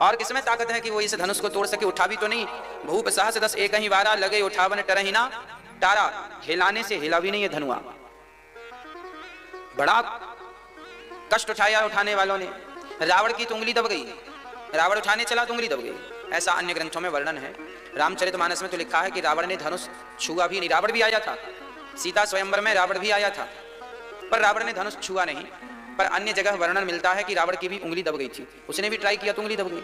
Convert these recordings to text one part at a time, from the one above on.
और किसमें ताकत है कि वो इस धनुष को तोड़ सके? उठा भी तो नहीं। भूप सहस 10 एक ही वारा, लगे उठावन टरहि ना टारा। हिलाने से हिला भी नहीं है धनुआ। बड़ा कष्ट उठाया उठाने वालों ने। रावण की तो उंगली दब गई, रावण उठाने चला तो उंगली दब गई, ऐसा अन्य ग्रंथों में वर्णन है। रामचरितमानस में तो लिखा है कि रावण ने धनुष छुआ भी नहीं। रावण भी आया था सीता स्वयंवर में, रावण भी आया था, पर रावण ने धनुष छुआ नहीं। पर अन्य जगह वर्णन मिलता है कि रावण की भी उंगली दब गई थी। उसने भी ट्राई किया तो उंगली दब गई,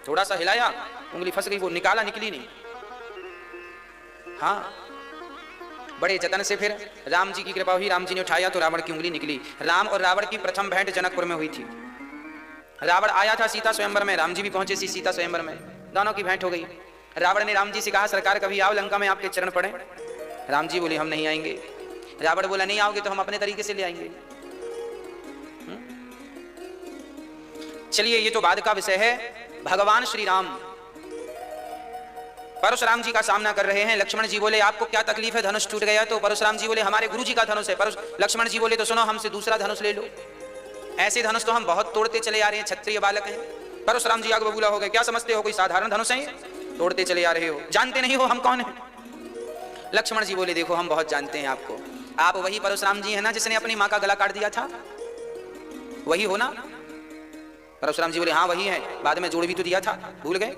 थोड़ा सा हिलाया उंगली फंस गई, वो निकाला निकली नहीं। हाँ, बड़े जतन से फिर राम जी की कृपा हुई, राम जी ने उठाया तो रावण की उंगली निकली। राम और रावण की प्रथम भेंट जनकपुर में हुई थी। रावण आया था सीता स्वयंवर में, राम जी भी पहुंचे सी सीता स्वयंवर में, दोनों की भेंट हो गई। रावण ने राम जी से कहा, सरकार कभी आओ लंका में आपके चरण पड़े। राम जी बोले हम नहीं आएंगे। रावण बोला नहीं आओगे तो हम अपने तरीके से ले आएंगे। चलिए, ये तो बाद का विषय है। भगवान श्री राम परशुराम जी का सामना कर रहे हैं। लक्ष्मण जी बोले आपको क्या तकलीफ है, धनुष टूट गया? तो परशुराम जी बोले हमारे गुरु जी का धनुष है। लक्ष्मण जी बोले तो सुनो, हमसे दूसरा धनुष ले लो। ऐसे धनुष तो हम बहुत तोड़ते चले आ रहे हैं, क्षत्रिय बालक हैं। परशुराम जी आग बबूला हो गए, क्या समझते हो कोई साधारण धनुष है? तोड़ते चले आ रहे हो, जानते नहीं हो हम कौन है? लक्ष्मण जी बोले देखो हम बहुत जानते हैं आपको। आप वही परशुराम जी है ना जिसने अपनी माँ का गला काट दिया था? वही हो ना? परशुराम जी बोले हाँ वही है, बाद में जोड़ भी तो दिया था, भूल गए?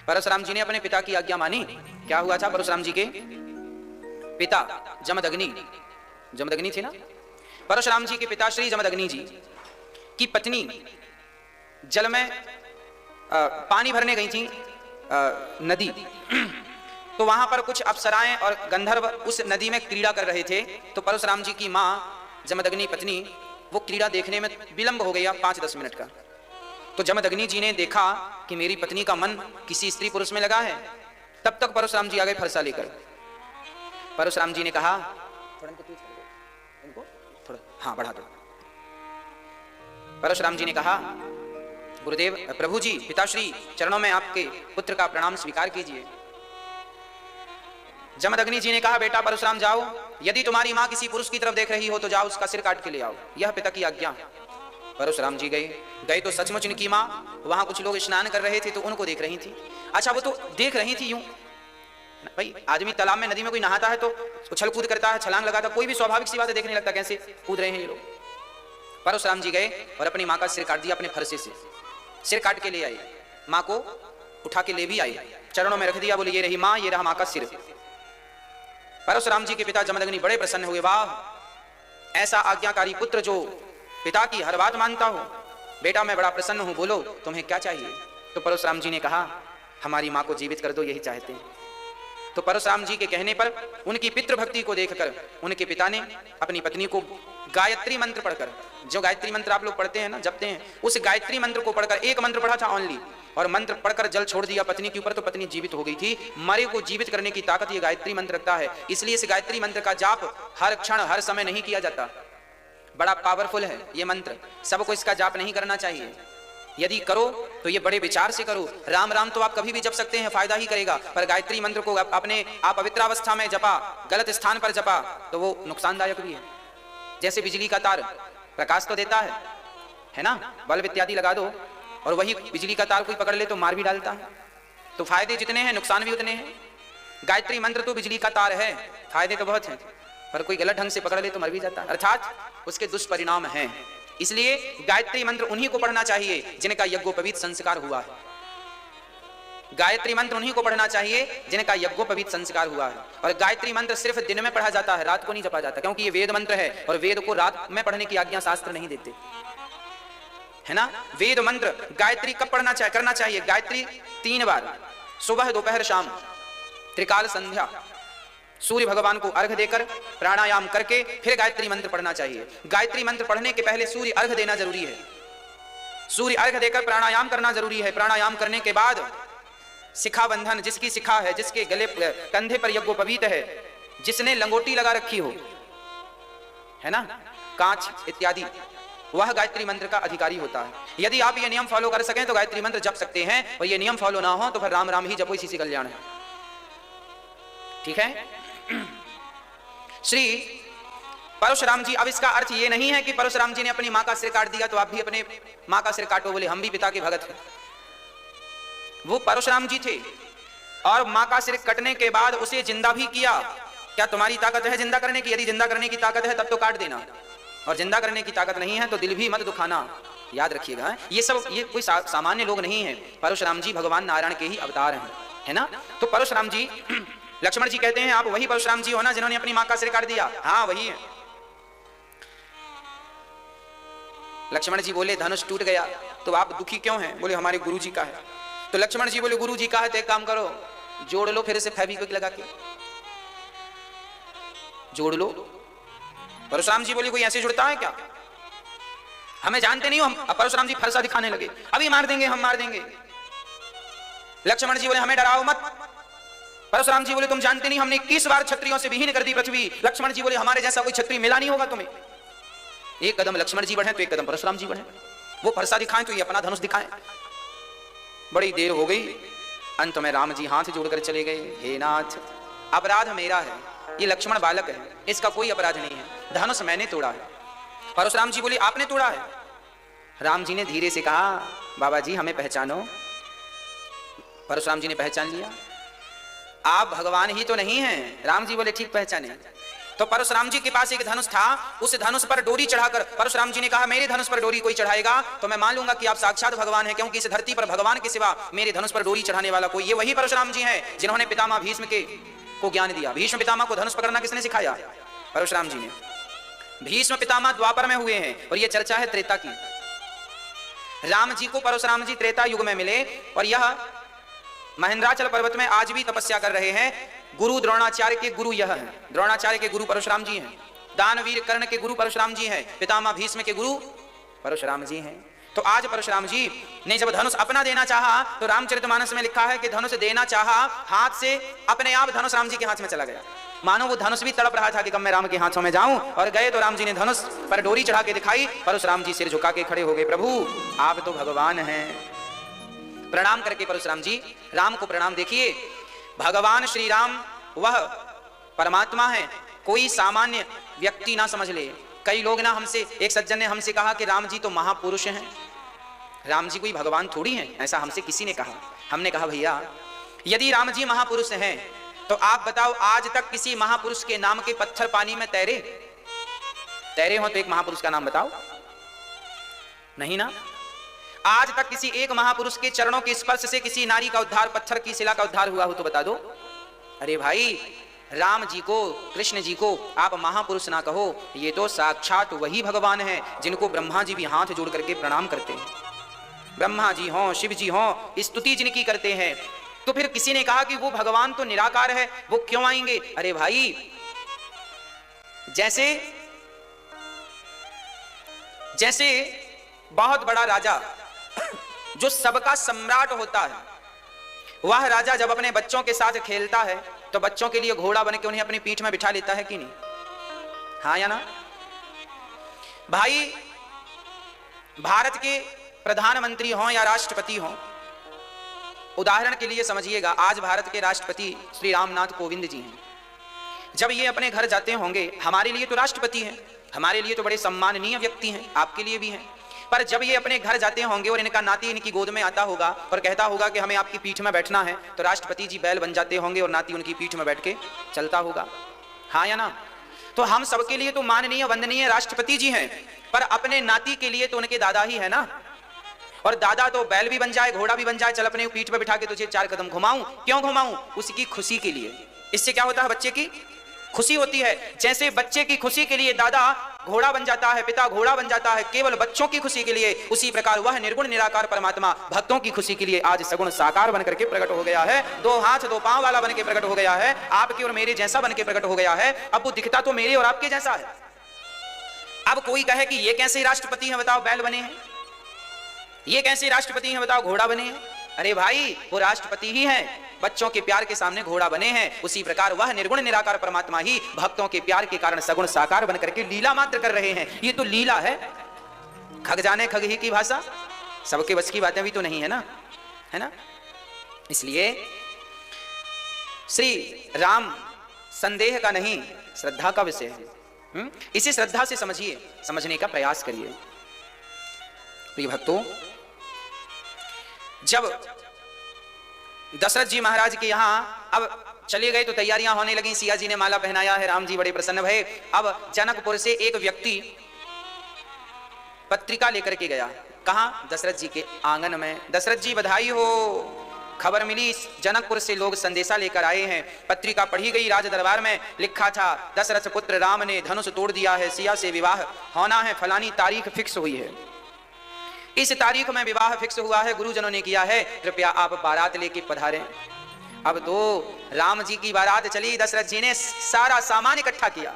परशुराम जी ने अपने पिता की आज्ञा मानी। क्या हुआ था? परशुराम जी के पिता जमदग्नि थे ना, परशुराम जी के पिता श्री जमदग्नि जी की पत्नी जल में पानी भरने गई थी नदी। तो वहां पर कुछ अप्सराएं और गंधर्व उस नदी में क्रीड़ा कर रहे थे। तो परशुराम जी की मां जमदग्नि पत्नी, वो क्रीड़ा देखने में विलंब हो गया 5-10 मिनट का। तो जमदग्नि जी ने देखा कि मेरी पत्नी का मन किसी स्त्री पुरुष में लगा है। तब तक परशुराम जी आ गए फरसा लेकर। परशुराम जी ने कहा इनको थोड़ा हाँ बढ़ा दो। परशुराम जी ने कहा गुरुदेव, प्रभु जी, पिताश्री, चरणों में आपके पुत्र का प्रणाम स्वीकार कीजिए। जमदग्नि जी ने कहा बेटा परशुराम जाओ, यदि तुम्हारी मां किसी पुरुष की तरफ देख रही हो तो जाओ उसका सिर काट के ले आओ, यह पिता की आज्ञा। परशुराम जी गए तो सचमुच इनकी मां, वहां कुछ लोग स्नान कर रहे थे तो उनको देख रही थी। अच्छा, वो तो देख रही थी यूं, भाई आदमी तालाब में नदी में कोई नहाता है तो उछल कूद करता है, छलांग लगाता, कोई भी स्वाभाविक सी बात है, देखने लगता कैसे कूद रहे हैं ये लोग। परशुराम जी गए और अपनी मां का सिर काट दिया, अपने फरसे से सिर काट के ले आए। मां को उठा के ले भी आए, चरणों में रख दिया, बोले ये रही मां, ये रहा मां का सिर। परशुराम जी के पिता जमदग्नि बड़े प्रसन्न हुए, वाह ऐसा आज्ञाकारी पुत्र जो पिता की हर बात मानता हो। बेटा मैं बड़ा प्रसन्न हूं, बोलो तुम्हें क्या चाहिए? तो परशुराम जी ने कहा हमारी मां को जीवित कर दो, यही चाहते हैं। तो परशुराम जी के कहने पर उनकी पितृभक्ति को देखकर उनके पिता ने अपनी पत्नी को गायत्री मंत्र पढ़कर, जो गायत्री मंत्र आप लोग पढ़ते हैं ना, जपते हैं, उस गायत्री मंत्र को पढ़कर, एक मंत्र पढ़ा था ओनली, और मंत्र पढ़कर जल छोड़ दिया पत्नी के ऊपर, तो पत्नी जीवित हो गई थी। मरे को जीवित करने की ताकत ये गायत्री मंत्र रखता है, इसलिए इस गायत्री मंत्र का जाप हर क्षण हर समय नहीं किया जाता। बड़ा पावरफुल है ये मंत्र, सबको इसका जाप नहीं करना चाहिए। यदि करो तो ये बड़े विचार से करो। राम राम तो आप कभी भी जप सकते हैं, फायदा ही करेगा, पर गायत्री मंत्र को अपने आप पवित्रावस्था में जपा, गलत स्थान पर जपा तो वो नुकसानदायक भी है। जैसे बिजली का तार प्रकाश तो देता है ना, बल्ब इत्यादि लगा दो और वही बिजली का तार कोई पकड़ ले तो मार भी डालता है। तो फायदे जितने हैं नुकसान भी उतने हैं। गायत्री मंत्र तो बिजली का तार है, फायदे तो बहुत हैं, पर कोई गलत ढंग से पकड़ ले तो मर भी जाता है, अर्थात उसके दुष्परिणाम हैं। इसलिए गायत्री मंत्र उन्हीं को पढ़ना चाहिए जिनका यज्ञोपवीत संस्कार हुआ है। गायत्री मंत्र उन्हीं को पढ़ना चाहिए जिनका यज्ञोपवीत संस्कार हुआ है। और गायत्री मंत्र सिर्फ दिन में पढ़ा जाता है, रात को नहीं जपा जाता, क्योंकि ये वेद मंत्र है और वेद को रात में पढ़ने की आज्ञा शास्त्र नहीं देते, है ना। वेद मंत्र गायत्री कब पढ़ना चाहिए, करना चाहिए? गायत्री 3 बार, सुबह दोपहर शाम, त्रिकाल संध्या, सूर्य भगवान को अर्घ देकर प्राणायाम करके फिर गायत्री मंत्र पढ़ना चाहिए। गायत्री मंत्र पढ़ने के पहले सूर्य अर्घ देना जरूरी है, सूर्य अर्घ देकर प्राणायाम करना जरूरी है। प्राणायाम करने के बाद शिखा बंधन, जिसकी शिखा है, जिसके गले कंधे पर यज्ञोपवीत है, जिसने लंगोटी लगा रखी हो, है ना, कांच इत्यादि, वह गायत्री मंत्र का अधिकारी होता है। यदि आप ये नियम फॉलो कर सकें तो गायत्री मंत्र जप सकते हैं, और ये नियम फॉलो ना हो तो फिर राम राम ही जपो, इसी से कल्याण है। ठीक है। श्री परशुराम जी, अब इसका अर्थ ये नहीं है कि परशुराम जी ने अपनी मां का सिर काट दिया तो आप भी अपने मां का सिर काटो, बोले हम भी पिता के भगत हैं। वो परशुराम जी थे और मां का सिर कटने के बाद उसे जिंदा भी किया। क्या तुम्हारी ताकत है जिंदा करने की? यदि जिंदा करने की ताकत है तब तो काट देना, और जिंदा करने की ताकत नहीं है तो दिल भी मत दुखाना। याद रखिएगा, ये कोई सामान्य लोग नहीं है, परशुराम जी भगवान नारायण के ही अवतार हैं, है ना। तो परशुराम जी लक्ष्मण जी कहते हैं आप वही परशुराम जी हो ना जिन्होंने अपनी मां का सिर काट दिया? हाँ वही है। लक्ष्मण जी बोले धनुष टूट गया तो आप दुखी क्यों हैं? बोले हमारे गुरु जी का है। तो लक्ष्मण जी बोले गुरु जी का है तो एक काम करो, जोड़ लो फिर से फेविक्विक लगा के जोड़ लो। परशुराम जी बोले कोई ऐसे जुड़ता है क्या? हमें जानते नहीं हो हम। परशुराम जी फरसा दिखाने लगे, अभी मार देंगे, हम मार देंगे। लक्ष्मण जी बोले हमें डराओ मत। परशुराम जी बोले तुम जानते नहीं हमने 21 बार क्षत्रियों से विहीन कर दी पृथ्वी। लक्ष्मण जी बोले हमारे जैसा कोई क्षत्रिय मिला नहीं होगा तुम्हें। एक कदम लक्ष्मण जी बढ़े तो एक कदम परशुराम जी बढ़े, वो फरसा दिखाएं तो ये अपना धनुष दिखाएं। बड़ी देर हो गई, अंत में राम जी हाथ जोड़कर चले गए, हे नाथ अपराध मेरा है, ये लक्ष्मण बालक है, इसका कोई अपराध नहीं है, धनुष मैंने तोड़ा है। परशुराम जी बोले आपने तोड़ा है? राम जी ने धीरे से कहा बाबा जी हमें पहचानो। परशुराम जी ने पहचान लिया, आप भगवान ही तो नहीं हैं। राम जी बोले ठीक पहचाने। तो परशुराम जी के पास एक धनुष था, उस धनुष पर डोरी चढ़ाकर परशुराम जी ने कहा मेरे धनुष पर डोरी कोई चढ़ाएगा तो मैं मान लूंगा कि आप साक्षात भगवान हैं, क्योंकि इस धरती पर भगवान के सिवा मेरे धनुष पर डोरी चढ़ाने वाला कोई, ये वही परशुराम जी हैं जिन्होंने पितामह भीष्म को ज्ञान दिया। भीष्म पितामह को धनुष पकड़ना किसने सिखाया? परशुराम जी ने। भीष्म पितामह द्वापर में हुए हैं और यह चर्चा है त्रेता की। राम जी को परशुराम जी त्रेता युग में मिले और यह महेंद्राचल पर्वत में आज भी तपस्या कर रहे हैं। गुरु द्रोणाचार्य के गुरु यह हैं, द्रोणाचार्य के गुरु परशुराम जी हैं, दानवीर कर्ण के गुरु परशुराम जी हैं, पितामह भीष्म के गुरु परशुराम जी हैं। तो आज परशुराम जी ने जब धनुष अपना देना चाहा तो रामचरितमानस में लिखा है कि धनुष देना चाहा, हाथ से अपने आप धनुष राम जी के हाथ में चला गया। मानो वो धनुष भी तड़प रहा था कि कब मैं राम के हाथों में जाऊं, और गए तो राम जी ने धनुष पर डोरी चढ़ा के दिखाई। परशुराम जी सिर झुका के खड़े हो गए, प्रभु आप तो भगवान हैं। प्रणाम करके परशुराम जी राम को प्रणाम। देखिए भगवान श्री राम वह परमात्मा है, कोई सामान्य व्यक्ति ना समझ ले। कई लोग ना हमसे, एक सज्जन ने हमसे कहा कि राम जी तो महापुरुष हैं, राम जी कोई भगवान थोड़ी हैं, ऐसा हमसे किसी ने कहा। हमने कहा भैया यदि राम जी महापुरुष हैं तो आप बताओ आज तक किसी महापुरुष के नाम के पत्थर पानी में तैरे हो तो एक महापुरुष का नाम बताओ? नहीं ना। आज तक किसी एक महापुरुष के चरणों के स्पर्श से किसी नारी का उद्धार, पत्थर की शिला का उद्धार हुआ हो तो बता दो। अरे भाई राम जी को, कृष्ण जी को आप महापुरुष ना कहो, ये तो साक्षात वही भगवान हैं जिनको ब्रह्मा जी भी हाथ जोड़ करके प्रणाम करते हैं। ब्रह्मा जी हों, शिव जी हों, स्तुति जिनकी करते हैं। तो फिर किसी ने कहा कि वो भगवान तो निराकार है, वो क्यों आएंगे? अरे भाई जैसे बहुत बड़ा राजा जो सबका सम्राट होता है, वह राजा जब अपने बच्चों के साथ खेलता है तो बच्चों के लिए घोड़ा बन के उन्हें अपनी पीठ में बिठा लेता है कि नहीं? हाँ या ना? भाई भारत के प्रधानमंत्री हों या राष्ट्रपति हों, उदाहरण के लिए समझिएगा आज भारत के राष्ट्रपति श्री रामनाथ कोविंद जी हैं। जब ये अपने घर जाते होंगे, हमारे लिए तो राष्ट्रपति हैं, हमारे लिए तो बड़े सम्माननीय व्यक्ति हैं, आपके लिए भी हैं, पर जब ये अपने घर जाते होंगे और इनका नाती इनकी गोद में आता होगा और कहता होगा कि हमें आपकी पीठ में बैठना है, तो राष्ट्रपति जी बैल बन जाते होंगे और नाती उनकी पीठ में बैठ के चलता होगा। हाँ या ना? तो हम सबके लिए तो माननीय वंदनीय राष्ट्रपति जी हैं, पर अपने नाती के लिए तो उनके दादा ही है ना। और दादा तो बैल भी बन जाए, घोड़ा भी बन जाए, चल अपने पीठ पे बिठा के तुझे 4 कदम घुमाऊं। क्यों घुमाऊं? उसकी खुशी के लिए। इससे क्या होता है? बच्चे की खुशी होती है। जैसे बच्चे की खुशी के लिए दादा घोड़ा बन जाता है, पिता घोड़ा बन जाता है, केवल बच्चों की खुशी के लिए, उसी प्रकार वह निर्गुण निराकार परमात्मा भक्तों की खुशी के लिए आज सगुण साकार बनकर के प्रकट हो गया है। 2 हाथ 2 पांव वाला बन के प्रकट हो गया है, आपके और मेरे जैसा बन के प्रकट हो गया है। अब वो दिखता तो मेरे और आपके जैसा है। अब कोई कहे कि ये कैसे राष्ट्रपति हैं बताओ, बैल बने हैं, ये कैसे राष्ट्रपति हैं बताओ, घोड़ा बने हैं। अरे भाई वो राष्ट्रपति ही हैं, बच्चों के प्यार के सामने घोड़ा बने हैं। उसी प्रकार वह निर्गुण निराकार परमात्मा ही भक्तों के प्यार के कारण सगुण साकार बनकर के लीला मात्र कर रहे हैं। ये तो लीला है। खग जाने खग ही की भाषा, सबके बस की बातें भी तो नहीं है ना, है ना। इसलिए श्री राम संदेह का नहीं, श्रद्धा का विषय है। इसे श्रद्धा से समझिए, समझने का प्रयास करिए। प्रिय भक्तों, जब दशरथ जी महाराज के यहां अब चले गए तो तैयारियां होने लगी, सिया जी ने माला पहनाया है, राम जी बड़े प्रसन्न भये। अब जनकपुर से एक व्यक्ति पत्रिका लेकर के गया, कहां? दशरथ जी के आंगन में। दशरथ जी बधाई हो, खबर मिली, जनकपुर से लोग संदेशा लेकर आए हैं। पत्रिका पढ़ी गई, राज दरबार में लिखा था, दशरथ पुत्र राम ने धनुष तोड़ दिया है, सिया से विवाह होना है, फलानी तारीख फिक्स हुई है, इस तारीख में विवाह फिक्स हुआ है, गुरुजनों ने किया है, कृपया आप बारात लेके पधारें। अब तो राम जी की बारात चली, दशरथ जी ने सारा सामान इकट्ठा किया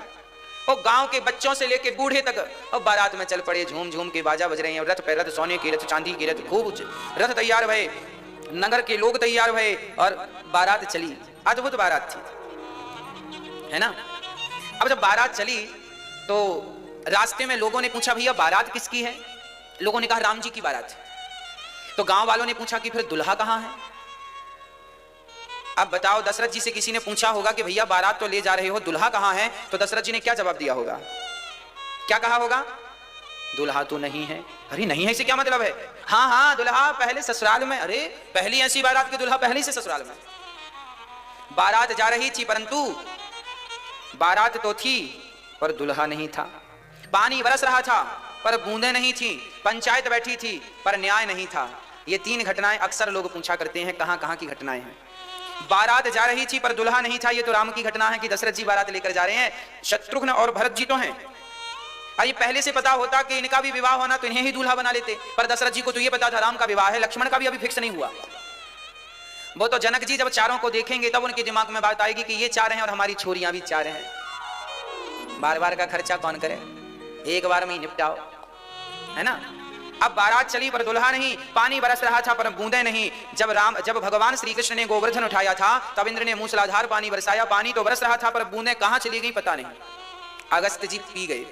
और गांव के बच्चों से लेके बूढ़े तक और बारात में चल पड़े, झूम झूम के बाजा बज रहे हैं, रथ पे रथ, सोने के रथ, चांदी के रथ, खूब रथ तैयार भये, नगर के लोग तैयार भये और बारात चली। अद्भुत बारात थी, है ना। अब जब बारात चली तो रास्ते में लोगों ने पूछा, भैया बारात किसकी है? लोगों ने कहा राम जी की बारात। तो गांव वालों ने पूछा कि फिर दुल्हा कहां है? अब बताओ, दशरथ जी से किसी ने पूछा होगा कि भैया बारात तो ले जा रहे हो, दुल्हा कहां है? तो दशरथ जी ने क्या जवाब दिया होगा? क्या कहा होगा? दुल्हा तो नहीं है। अरे नहीं है, इसे क्या मतलब है? हाँ हाँ, दुल्हा पहले ससुराल में। अरे पहली ऐसी बारात के दुल्हा पहले से ससुराल में। बारात जा रही थी, परंतु बारात तो थी पर दुल्हा नहीं था। पानी बरस रहा था पर बूंदें नहीं थी। पंचायत बैठी थी पर न्याय नहीं था। ये तीन घटनाएं अक्सर लोग पूछा करते हैं, कहां कहां की घटनाएं हैं। बारात जा रही थी पर दुल्हा नहीं था, ये तो राम की घटना है कि दशरथ जी बारात लेकर जा रहे हैं। शत्रुघ्न और भरत जी तो हैं, अरे पहले से पता होता कि इनका भी विवाह होना तो इन्हें ही दूल्हा बना लेते, पर दशरथ जी को तो ये पता था राम का विवाह है, लक्ष्मण का भी अभी फिक्स नहीं हुआ। वो तो जनक जी जब चारों को देखेंगे तब उनके दिमाग में बात आएगी कि ये चार हैं और हमारी छोरियां भी चार हैं, बार बार का खर्चा कौन करे, एक बार में ही निपटाओ, है ना। अब बारात चली पर दुल्हा नहीं, पानी बरस रहा था पर बूंदे नहीं। जब भगवान श्री कृष्ण ने गोवर्धन उठाया था तब इंद्र ने मूसलाधार पानी बरसाया, पानी तो बरस रहा था पर बूंदे कहां चली गई पता नहीं, अगस्त जी पी गए।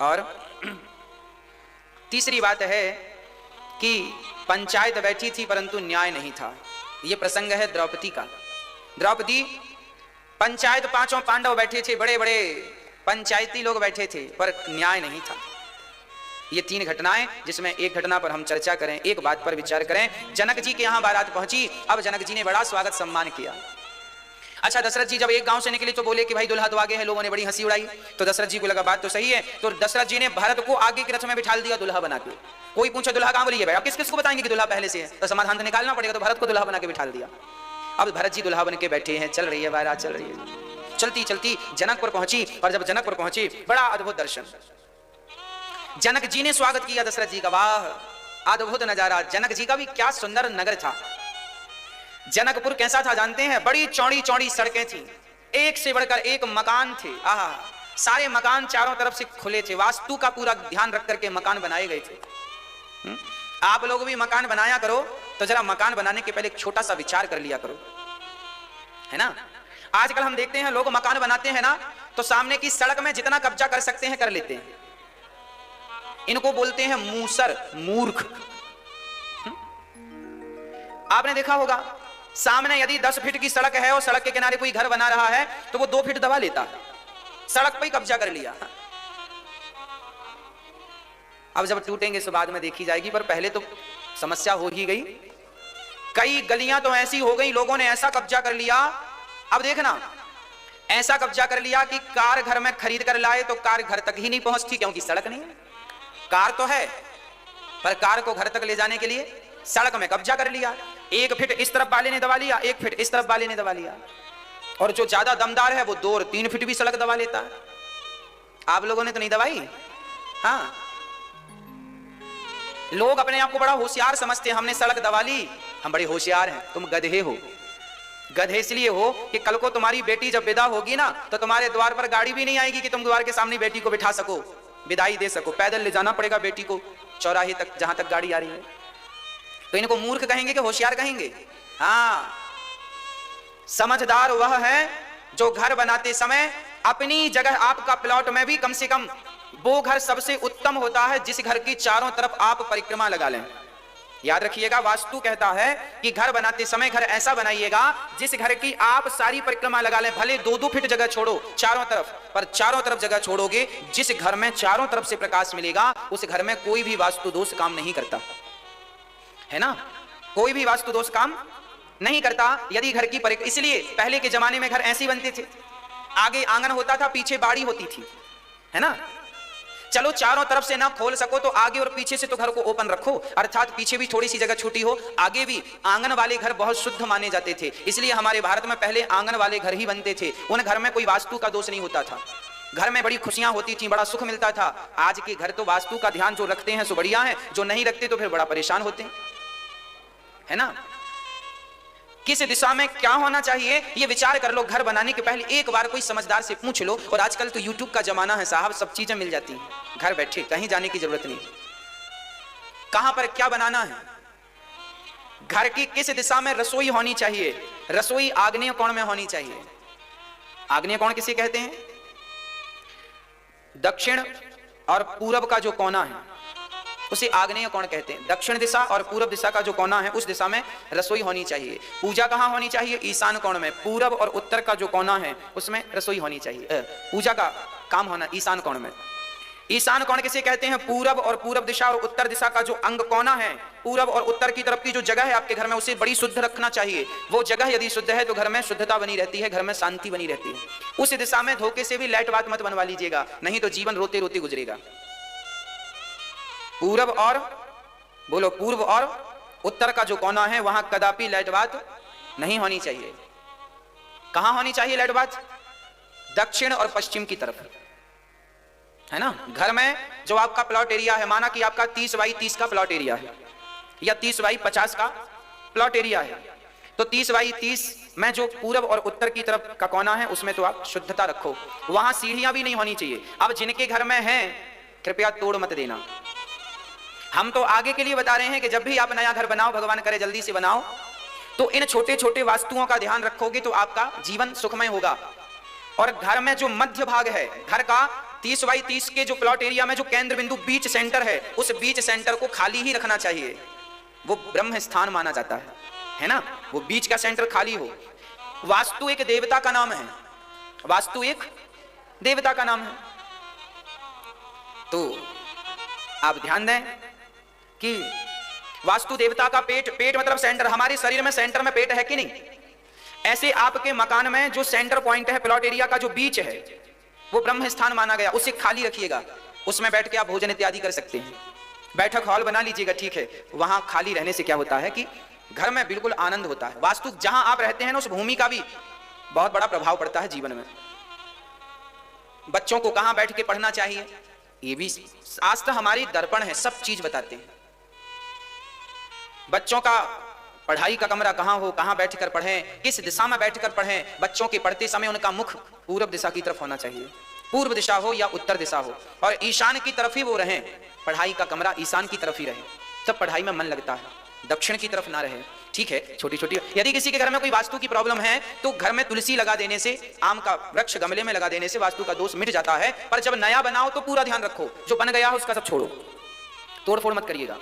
और तीसरी बात है कि पंचायत बैठी थी परंतु न्याय नहीं था। यह प्रसंग है द्रौपदी का। द्रौपदी पंचायत, पांचों पांडव बैठे थे, बड़े बड़े पंचायती लोग बैठे थे पर न्याय नहीं था। ये तीन घटनाएं जिसमें एक घटना पर हम चर्चा करें, एक बात पर विचार करें। जनक जी के यहां बारात पहुंची, अब जनक जी ने बड़ा स्वागत सम्मान किया। अच्छा, दशरथ जी जब एक गांव से निकले तो बोले कि भाई दुल्हा तो आगे है, लोगों ने बड़ी हंसी उड़ाई। तो दशरथ जी को लगा बात तो सही है, तो दशरथ जी ने भरत को आगे के रथ में बिठा दिया दुल्हा बना के। कोई पूछे दुल्हा कहां, बोलिए भाई आप किस किस को बताएंगे कि दुल्हा पहले से है, तो समाधान तो निकालना पड़ेगा, तो भरत को दुल्हा बना के बिठा दिया। अब भरत जी दुल्हा बन के बैठे हैं, चल रही है बारात, चल रही है, चलती चलती जनकपुर पहुंची। और जब जनकपुर पहुंची, बड़ा अद्भुत दर्शन, जनक जी ने स्वागत किया दशरथ जी का। वाह अद्भुत नजारा, जनक जी का भी क्या सुंदर नगर था। जनकपुर कैसा था जानते हैं? बड़ी चौड़ी चौड़ी सड़कें थी, एक से बढ़कर एक मकान थे। आहा, सारे मकान चारों तरफ से खुले थे, वास्तु का पूरा ध्यान रख करके मकान बनाए गए थे। आप लोग भी मकान बनाया करो तो जरा मकान बनाने के पहले एक छोटा सा विचार कर लिया करो, है ना। आजकल हम देखते हैं लोग मकान बनाते हैं ना तो सामने की सड़क में जितना कब्जा कर सकते हैं कर लेते हैं। इनको बोलते हैं मूसर, मूर्ख। आपने देखा होगा सामने यदि 10 फीट की सड़क है और सड़क के किनारे कोई घर बना रहा है तो वो 2 फीट दबा लेता है, सड़क पे ही कब्जा कर लिया। अब जब टूटेंगे तो बाद में देखी जाएगी, पर पहले तो समस्या हो ही गई। कई गलियां तो ऐसी हो गई, लोगों ने ऐसा कब्जा कर लिया। अब देखना, ऐसा कब्जा कर लिया कि कार घर में खरीद कर लाए तो कार घर तक ही नहीं पहुंचती, क्योंकि सड़क नहीं है। कार तो है पर कार को घर तक ले जाने के लिए सड़क में कब्जा कर लिया। 1 फीट इस तरफ वाले ने दबा लिया, 1 फीट इस तरफ वाले ने दबा लिया, और जो ज्यादा दमदार है वो 2 और 3 फीट भी सड़क दबा लेता है। आप लोगों ने तो नहीं दबाई। हाँ, लोग अपने आप को बड़ा होशियार समझते हैं, हमने सड़क दबा ली, हम बड़े होशियार हैं। तुम गधे हो। गधे इसलिए हो कि कल को तुम्हारी बेटी जब विदा होगी ना तो तुम्हारे द्वार पर गाड़ी भी नहीं आएगी कि तुम द्वार के सामने बेटी को बिठा सको, विदाई दे सको। पैदल ले जाना पड़ेगा बेटी को चौराहे तक जहां तक गाड़ी आ रही है। तो इनको मूर्ख कहेंगे कि होशियार कहेंगे? हाँ, समझदार वह है जो घर बनाते समय अपनी जगह, आपका प्लॉट में भी कम से कम वो घर सबसे उत्तम होता है जिस घर की चारों तरफ आप परिक्रमा लगा लें। याद रखिएगा, वास्तु कहता है कि घर बनाते समय घर ऐसा बनाइएगा जिस घर की आप सारी परिक्रमा लगा लें, भले 2-2 फीट जगह छोड़ो चारों तरफ, पर चारों तरफ जगह छोड़ोगे, जिस घर में चारों तरफ से प्रकाश मिलेगा उस घर में कोई भी वास्तु दोष काम नहीं करता है ना, कोई भी वास्तु दोष काम नहीं करता। यदि घर की इसलिए पहले के जमाने में घर ऐसे बनते थे, आगे आंगन होता था, पीछे बाड़ी होती थी, है ना। चलो चारों तरफ से ना खोल सको तो आगे और पीछे से तो घर को ओपन रखो, अर्थात पीछे भी थोड़ी सी जगह छोटी हो, आगे भी। आंगन वाले घर बहुत शुद्ध माने जाते थे, इसलिए हमारे भारत में पहले आंगन वाले घर ही बनते थे। उन घर में कोई वास्तु का दोष नहीं होता था, घर में बड़ी खुशियां होती थी, बड़ा सुख मिलता था। आज के घर तो वास्तु का ध्यान जो रखते हैं सो बढ़िया है, जो नहीं रखते तो फिर बड़ा परेशान होते हैं, है ना। किस दिशा में क्या होना चाहिए ये विचार कर लो। घर बनाने के पहले एक बार कोई समझदार से पूछ लो, और आजकल तो यूट्यूब का जमाना है साहब, सब चीजें मिल जाती हैं, घर बैठे कहीं जाने की जरूरत नहीं। कहां पर क्या बनाना है, घर की किस दिशा में रसोई होनी चाहिए। रसोई आग्नेय कोण में होनी चाहिए। आग्नेय कोण किसे कहते हैं? दक्षिण और पूरब का जो कोना है उसे आग्नेय कोण कहते हैं। दक्षिण दिशा और पूरब दिशा का जो कोना है उस दिशा में रसोई होनी चाहिए। पूजा कहां होनी चाहिए? ईशान कोण में। पूरब और उत्तर का जो कोना है उसमें रसोई होनी चाहिए, पूजा का काम होना ईशान कोण में। ईशान कोण किसे कहते हैं? पूरब और पूरब दिशा और उत्तर दिशा का जो अंग कोना है, पूरब और उत्तर की तरफ की जो जगह है आपके घर में, उसे बड़ी शुद्ध रखना चाहिए। वो जगह यदि शुद्ध है तो घर में शुद्धता बनी रहती है, घर में शांति बनी रहती है। उस दिशा में धोखे से भी लाइट बात मत बनवा लीजिएगा, नहीं तो जीवन रोते रोते गुजरेगा। पूरब और बोलो, पूर्व और उत्तर का जो कोना है वहां कदापि लाइट बात नहीं होनी चाहिए। कहां होनी चाहिए लाइट बात? दक्षिण और पश्चिम की तरफ, है ना। घर में जो आपका प्लॉट एरिया है, माना कि आपका 30 बाई 30 का प्लॉट एरिया है या 30 बाई 50 का प्लॉट एरिया है, तो 30 बाई 30 में जो पूरब और उत्तर की तरफ का कोना है उसमें तो आप शुद्धता रखो। वहां सीढ़ियां भी नहीं होनी चाहिए। अब जिनके घर में है कृपया तोड़ मत देना। हम तो आगे के लिए बता रहे हैं कि जब भी आप नया घर बनाओ, भगवान करे जल्दी से बनाओ, तो इन छोटे छोटे वास्तुओं का ध्यान रखोगे तो आपका जीवन सुखमय होगा। और घर में जो मध्य भाग है घर का, 30 बाई 30 के जो प्लॉट एरिया में जो केंद्र बिंदु बीच सेंटर है, उस बीच सेंटर को खाली ही रखना चाहिए। वो ब्रह्म स्थान माना जाता है ना, वो बीच का सेंटर खाली हो। वास्तु एक देवता का नाम है, वास्तु एक देवता का नाम है। तो आप ध्यान दें कि वास्तु देवता का पेट, पेट मतलब सेंटर, हमारे शरीर में सेंटर में पेट है कि नहीं? ऐसे आपके मकान में जो सेंटर पॉइंट है, प्लॉट एरिया का जो बीच है, वो ब्रह्म स्थान माना गया। उसे खाली रखिएगा, उसमें बैठ के आप भोजन इत्यादि कर सकते हैं। बैठक हॉल बना लीजिएगा, ठीक है। वहां खाली रहने से क्या होता है कि घर में बिल्कुल आनंद होता है। वास्तु जहां आप रहते हैं ना, उस भूमि का भी बहुत बड़ा प्रभाव पड़ता है जीवन में। बच्चों को कहां बैठ के पढ़ना चाहिए, ये भी शास्त्र हमारी दर्पण है, सब चीज बताते हैं। बच्चों का पढ़ाई का कमरा कहां हो, कहां बैठकर पढ़ें, किस दिशा में बैठकर पढ़ें। बच्चों के पढ़ते समय उनका मुख पूरब दिशा की तरफ होना चाहिए, पूर्व दिशा हो या उत्तर दिशा हो, और ईशान की तरफ ही वो रहें। पढ़ाई का कमरा ईशान की तरफ ही रहे, तब पढ़ाई में मन लगता है, दक्षिण की तरफ ना रहे, ठीक है। छोटी छोटी, यदि किसी के घर में कोई वास्तु की प्रॉब्लम है तो घर में तुलसी लगा देने से, आम का वृक्ष गमले में लगा देने से वास्तु का दोष मिट जाता है। पर जब नया बनाओ तो पूरा ध्यान रखो, जो बन गया हो उसका सब छोड़ो, तोड़ फोड़ मत करिएगा,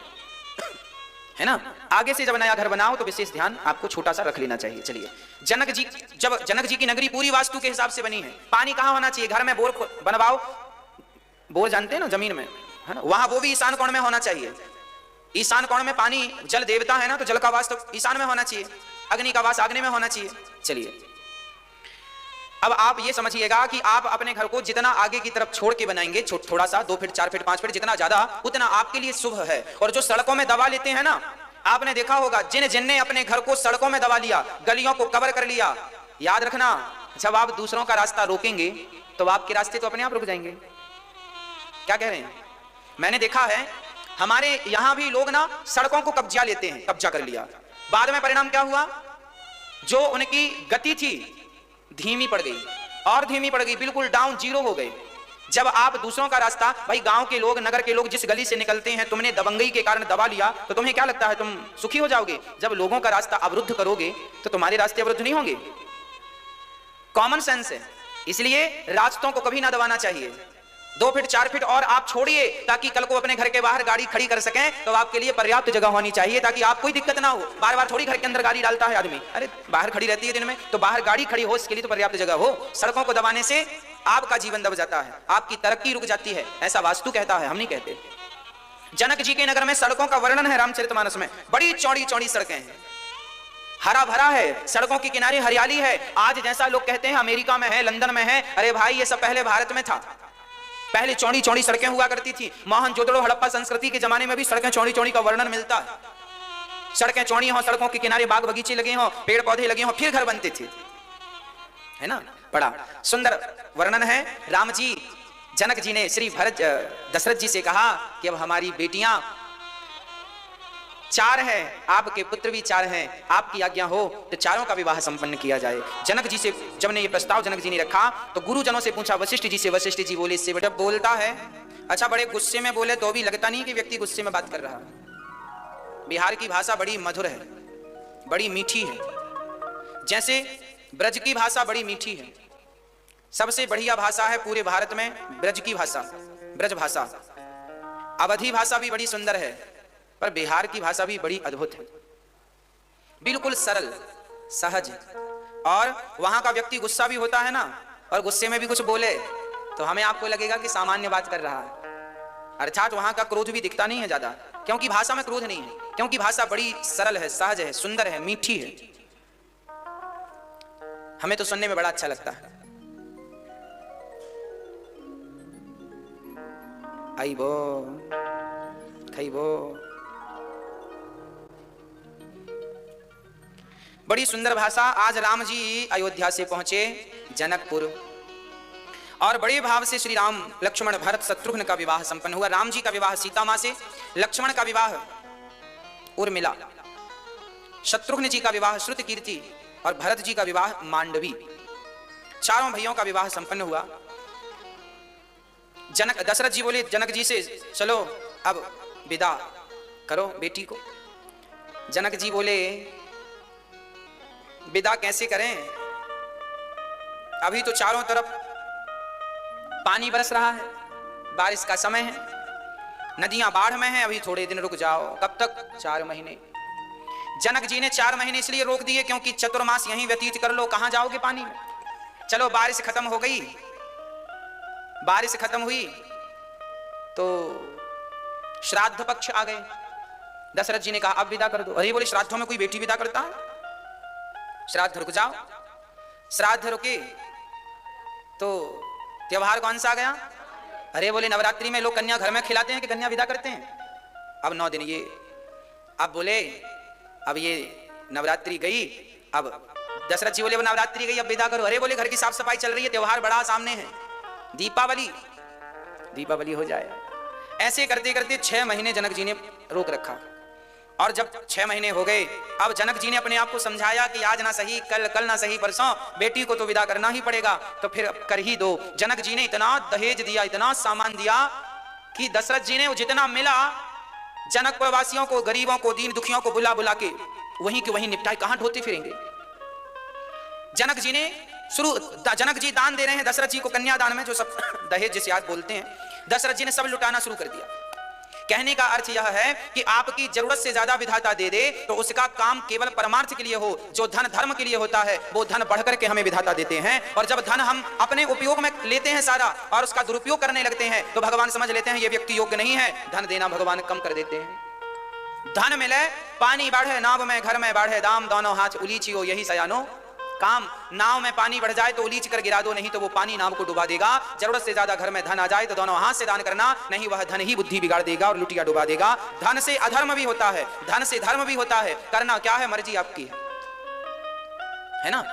है ना। आगे से जब नया घर बनाओ तो विशेष ध्यान आपको छोटा सा रख लेना चाहिए। चलिए, जनक जी, जब जनक जी की नगरी पूरी वास्तु के हिसाब से बनी है, पानी कहां होना चाहिए? घर में बोर बनवाओ, बोर जानते हैं ना, जमीन में, है ना, वहां वो भी ईशान कोण में होना चाहिए। ईशान कोण में पानी, जल देवता है ना, तो जल का वास तो ईशान में होना चाहिए, अग्नि का वास आग्नेय में होना चाहिए। चलिए, अब आप ये समझिएगा कि आप अपने घर को जितना आगे की तरफ छोड़ के बनाएंगे, थोड़ा सा 2 फीट 4 फीट 5 फीट जितना ज्यादा, उतना आपके लिए शुभ है। और जो सड़कों में दबा लेते हैं ना, आपने देखा होगा, जिनने अपने घर को सड़कों में दबा लिया, गलियों को कवर कर लिया, याद रखना जब आप दूसरों का रास्ता रोकेंगे तो आपके रास्ते तो अपने आप रुक जाएंगे। क्या कह रहे हैं? मैंने देखा है हमारे यहां भी लोग ना सड़कों को कब्जा लेते हैं, कब्जा कर लिया, बाद में परिणाम क्या हुआ? जो उनकी गति थी धीमी पड़ गई, और धीमी पड़ गई, बिल्कुल डाउन, जीरो हो गए। जब आप दूसरों का रास्ता, भाई गांव के लोग, नगर के लोग जिस गली से निकलते हैं, तुमने दबंगई के कारण दबा लिया तो तुम्हें क्या लगता है तुम सुखी हो जाओगे? जब लोगों का रास्ता अवरुद्ध करोगे तो तुम्हारे रास्ते अवरुद्ध नहीं होंगे। कॉमन सेंस है, इसलिए रास्तों को कभी ना दबाना चाहिए। 2 फीट 4 फीट और आप छोड़िए, ताकि कल को अपने घर के बाहर गाड़ी खड़ी कर सकें, तो आपके लिए पर्याप्त जगह होनी चाहिए, ताकि आप कोई दिक्कत ना हो। बार बार थोड़ी घर के अंदर गाड़ी डालता है आदमी, अरे बाहर खड़ी रहती है दिन में, तो बाहर गाड़ी खड़ी हो इसके लिए तो पर्याप्त जगह हो। सड़कों को दबाने से आपका जीवन दब जाता है, आपकी तरक्की रुक जाती है, ऐसा वास्तु कहता है, हम नहीं कहते। जनक जी के नगर में सड़कों का वर्णन है रामचरितमानस में, बड़ी चौड़ी चौड़ी सड़कें हैं, हरा भरा है, सड़कों के किनारे हरियाली है। आज जैसा लोग कहते हैं अमेरिका में है, लंदन में है, अरे भाई ये सब पहले भारत में था। पहले चौड़ी चौड़ी सड़कें हुआ करती थी। मोहनजोदड़ो हड़प्पा संस्कृति के जमाने में भी सड़कें चौड़ी चौड़ी का वर्णन मिलता है। सड़कें चौड़ी हो, सड़कों के किनारे बाग बगीचे लगे हों, पेड़ पौधे लगे हों, फिर घर बनते थे, है ना। बड़ा सुंदर वर्णन है। राम जी, जनक जी ने श्री भरत दशरथ जी से कहा कि अब हमारी बेटियां 4 हैं, आपके पुत्र भी 4 हैं, आपकी आज्ञा हो तो चारों का विवाह संपन्न किया जाए। जनक जी से जब ने ये प्रस्ताव जनक जी ने रखा तो गुरुजनों से पूछा वशिष्ठ जी से। वशिष्ठ जी बोले इससे बेटा बोलता है, अच्छा बड़े गुस्से में बोले तो भी लगता नहीं कि व्यक्ति गुस्से में बात कर रहा है। बिहार की भाषा बड़ी मधुर है, बड़ी मीठी है, जैसे ब्रज की भाषा बड़ी मीठी है। सबसे बढ़िया भाषा है पूरे भारत में ब्रज की भाषा, ब्रज भाषा। अवधी भाषा भी बड़ी सुंदर है, पर बिहार की भाषा भी बड़ी अद्भुत है, बिल्कुल सरल सहज। और वहां का व्यक्ति गुस्सा भी होता है ना, और गुस्से में भी कुछ बोले तो हमें आपको लगेगा कि सामान्य बात कर रहा है, अर्थात वहां का क्रोध भी दिखता नहीं है ज्यादा, क्योंकि भाषा में क्रोध नहीं है, क्योंकि भाषा बड़ी सरल है, सहज है, सुंदर है, मीठी है। हमें तो सुनने में बड़ा अच्छा लगता है। आइबो खाइबो, बड़ी सुंदर भाषा। आज राम जी अयोध्या से पहुंचे जनकपुर, और बड़े भाव से श्री राम लक्ष्मण भरत शत्रुघ्न का विवाह संपन्न हुआ। राम जी का विवाह सीता मां से, लक्ष्मण का विवाह उर्मिला, शत्रुघ्न जी का विवाह श्रुतकीर्ति, और भरत जी का विवाह मांडवी। चारों भाइयों का विवाह संपन्न हुआ। जनक दशरथ जी बोले जनक जी से चलो अब विदा करो बेटी को। जनक जी बोले विदा कैसे करें, अभी तो चारों तरफ पानी बरस रहा है, बारिश का समय है, नदियां बाढ़ में हैं, अभी थोड़े दिन रुक जाओ। कब तक? 4 महीने। जनक जी ने 4 महीने इसलिए रोक दिए क्योंकि चतुर्मास यहीं व्यतीत कर लो, कहां जाओगे पानी में। चलो बारिश खत्म हो गई, बारिश खत्म हुई तो श्राद्ध पक्ष आ गए। दशरथ जी ने कहा अब विदा कर दो। अरे बोले श्राद्धों में कोई बेटी विदा करता है? श्राद्ध रुक जाओ। श्राद्ध रुके तो त्योहार कौन सा आ गया? अरे बोले नवरात्रि में लोग कन्या घर में खिलाते हैं कि कन्या विदा करते हैं? अब 9 दिन ये। अब बोले अब ये नवरात्रि गई, अब दशरथ जी बोले नवरात्रि गई अब विदा करो। अरे बोले घर की साफ सफाई चल रही है, त्योहार बड़ा सामने है, दीपावली, दीपावली हो जाए। ऐसे करते करते 6 महीने जनक जी ने रोक रखा। और जब 6 महीने हो गए, अब जनक जी ने अपने आप को समझाया कि आज ना सही कल, कल ना सही परसों, बेटी को तो विदा करना ही पड़ेगा, तो फिर कर ही दो। जनक जी ने इतना दहेज दिया, इतना सामान दिया कि दशरथ जी ने जितना मिला जनकपुर वासियों को, गरीबों को, दीन दुखियों को बुला बुला के वहीं के वहीं निपटाए। कहां ढोते फिरेंगे। जनक जी ने जनक जी दान दे रहे हैं दशरथ जी को, कन्यादान में जो सब दहेज जिसे आज बोलते हैं, दशरथ जी ने सब लुटाना शुरू कर दिया। कहने का अर्थ यह है कि आपकी जरूरत से ज्यादा विधाता दे दे तो उसका काम केवल परमार्थ के लिए हो। जो धन धर्म के लिए होता है वो धन बढ़कर के हमें विधाता देते हैं, और जब धन हम अपने उपयोग में लेते हैं सारा और उसका दुरुपयोग करने लगते हैं तो भगवान समझ लेते हैं ये व्यक्ति योग्य नहीं है, धन देना भगवान कम कर देते हैं। धन मिले पानी बढ़े, नाव में घर में बढ़े दाम, दोनों हाथ उलीचियो यही सयानो काम। नाव में पानी बढ़ जाए तो उलीच कर गिरा दो, नहीं तो वो पानी नाव को डुबा देगा। जरूरत से ज्यादा घर में धन आ जाए तो दोनों हाथ से दान करना, नहीं वह धन ही बुद्धि बिगाड़ देगा और लुटिया डुबा देगा। धन से अधर्म भी होता है, धन से धर्म भी होता है, करना क्या है मर्जी आपकी है ना।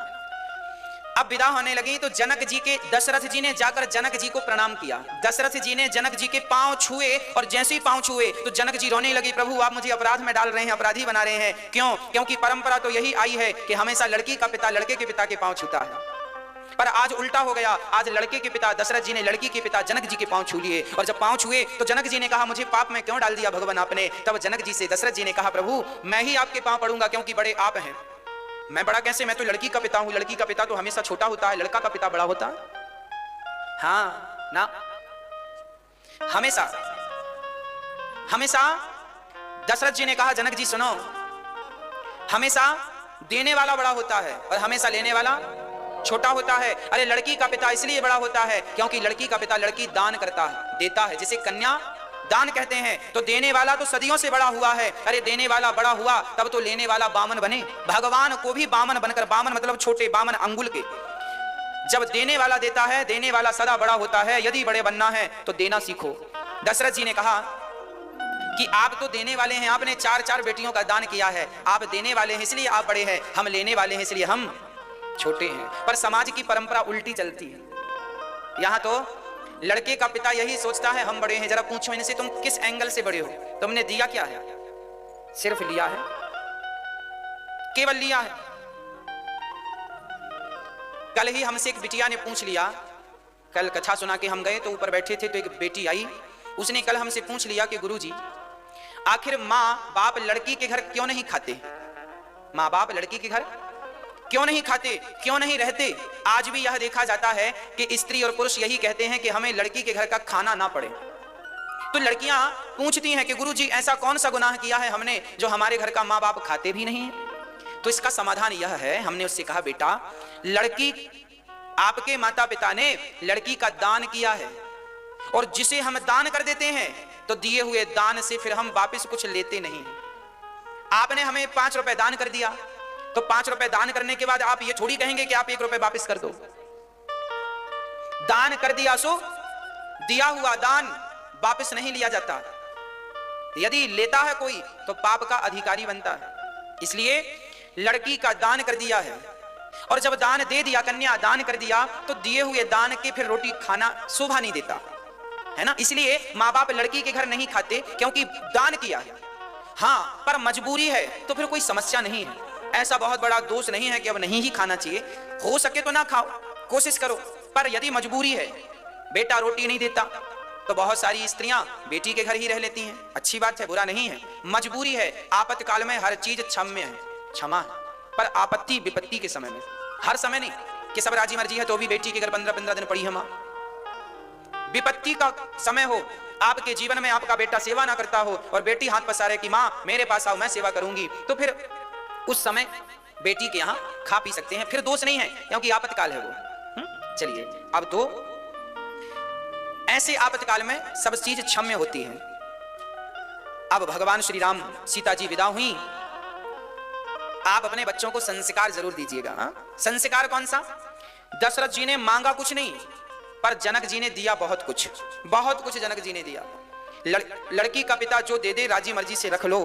अब विदा होने लगी तो जनक जी के, दशरथ जी ने जाकर जनक जी को प्रणाम किया। दशरथ जी ने जनक जी के पांव छुए, और जैसे ही पांव छुए तो जनक जी रोने लगे, प्रभु आप मुझे अपराध में डाल रहे हैं, अपराधी बना रहे हैं। क्यों? क्योंकि परंपरा तो यही आई है कि हमेशा लड़की का पिता लड़के के पिता के पांव छूता है, पर आज उल्टा हो गया। आज लड़के के पिता दशरथ जी ने लड़की के पिता जनक जी के पांव छू लिए, और जब पांव छुए तो जनक जी ने कहा मुझे पाप में क्यों डाल दिया भगवान आपने। तब जनक जी से दशरथ जी ने कहा प्रभु मैं ही आपके पांव पड़ूंगा, क्योंकि बड़े आप हैं। मैं बड़ा कैसे? मैं तो लड़की का पिता हूं, लड़की का पिता तो हमेशा छोटा होता है, लड़का का पिता बड़ा होता है। हाँ ना, हमेशा हमेशा दशरथ जी ने कहा, जनक जी सुनो, हमेशा देने वाला बड़ा होता है और हमेशा लेने वाला छोटा होता है। अरे लड़की का पिता इसलिए बड़ा होता है क्योंकि लड़की का पिता लड़की दान करता है, देता है, जिसे कन्या दान कहते हैं। तो देने वाला तो सदियों से बड़ा हुआ है। अरे देने वाला बड़ा हुआ तब तो लेने वाला बामन बने। भगवान को भी बामन बनकर, बामन मतलब छोटे, बामन अंगुल के, जब देने वाला देता है, देने वाला सदा बड़ा होता है। यदि बड़े बनना है तो देना सीखो। दशरथ जी ने कहा कि आप तो देने वाले हैं, आपने 4 बेटियों का दान किया है, आप देने वाले हैं इसलिए आप बड़े हैं, हम लेने वाले हैं इसलिए हम छोटे हैं। पर समाज की परंपरा उल्टी चलती है। यहां तो लड़के का पिता यही सोचता है हम बड़े हैं। जरा पूछो इनसे, तुम किस एंगल से बड़े हो? तुमने दिया क्या है? सिर्फ लिया है, केवल लिया है। कल ही हमसे एक बिटिया ने पूछ लिया, कल कथा सुना के हम गए तो ऊपर बैठे थे तो एक बेटी आई, उसने कल हमसे पूछ लिया कि गुरुजी आखिर माँ बाप लड़की के घर क्यों नहीं खाते? माँ बाप लड़की के घर क्यों नहीं खाते, क्यों नहीं रहते? आज भी यह देखा जाता है कि स्त्री और पुरुष यही कहते हैं कि हमें लड़की के घर का खाना ना पड़े। तो लड़कियां पूछती हैं कि गुरुजी ऐसा कौन सा गुनाह किया है हमने जो हमारे घर का माँ बाप खाते भी नहीं है? तो इसका समाधान यह है, हमने उससे कहा बेटा लड़की, आपके माता पिता ने लड़की का दान किया है और जिसे हम दान कर देते हैं तो दिए हुए दान से फिर हम वापस कुछ लेते नहीं। आपने हमें 5 रुपए दान कर दिया तो 5 रुपए दान करने के बाद आप ये थोड़ी कहेंगे कि आप 1 रुपए वापस कर दो। दान कर दिया सो दिया हुआ दान वापस नहीं लिया जाता। यदि लेता है कोई तो पाप का अधिकारी बनता है। इसलिए लड़की का दान कर दिया है और जब दान दे दिया, कन्या दान कर दिया, तो दिए हुए दान के फिर रोटी खाना शोभा नहीं देता है ना। इसलिए माँ बाप लड़की के घर नहीं खाते क्योंकि दान किया है। हाँ, पर मजबूरी है तो फिर कोई समस्या नहीं है। ऐसा बहुत बड़ा दोष नहीं है कि अब नहीं ही खाना चाहिए, हो सके तो ना खाओ, कोशिश करो। पर यदि मजबूरी है, बेटा रोटी नहीं देता तो बहुत सारी स्त्रियां बेटी के घर ही रह लेती हैं। अच्छी बात है, बुरा नहीं है, मजबूरी है। आपातकाल में हर चीज क्षम्य है, क्षमा है। पर आपत्ति विपत्ति के समय में, हर समय नहीं कि सब राजी मर्जी है तो भी बेटी के घर 15-15 दिन पड़ी है मां। विपत्ति का समय हो, आपके जीवन में आपका बेटा सेवा ना करता हो और बेटी हाथ पसारे कि मां मेरे पास आओ मैं सेवा करूंगी, तो फिर उस समय बेटी के यहां खा पी सकते हैं, फिर दोष नहीं है क्योंकि आपातकाल है वो। चलिए, अब तो ऐसे आपातकाल में सब चीज क्षम्य होती है। अब भगवान श्री राम, सीता जी विदा हुई। आप अपने बच्चों को संस्कार जरूर दीजिएगा। संस्कार कौन सा? दशरथ जी ने मांगा कुछ नहीं, पर जनक जी ने दिया बहुत कुछ, बहुत कुछ जनक जी ने दिया। लड़की का पिता जो दे दे राजी मर्जी से रख लो,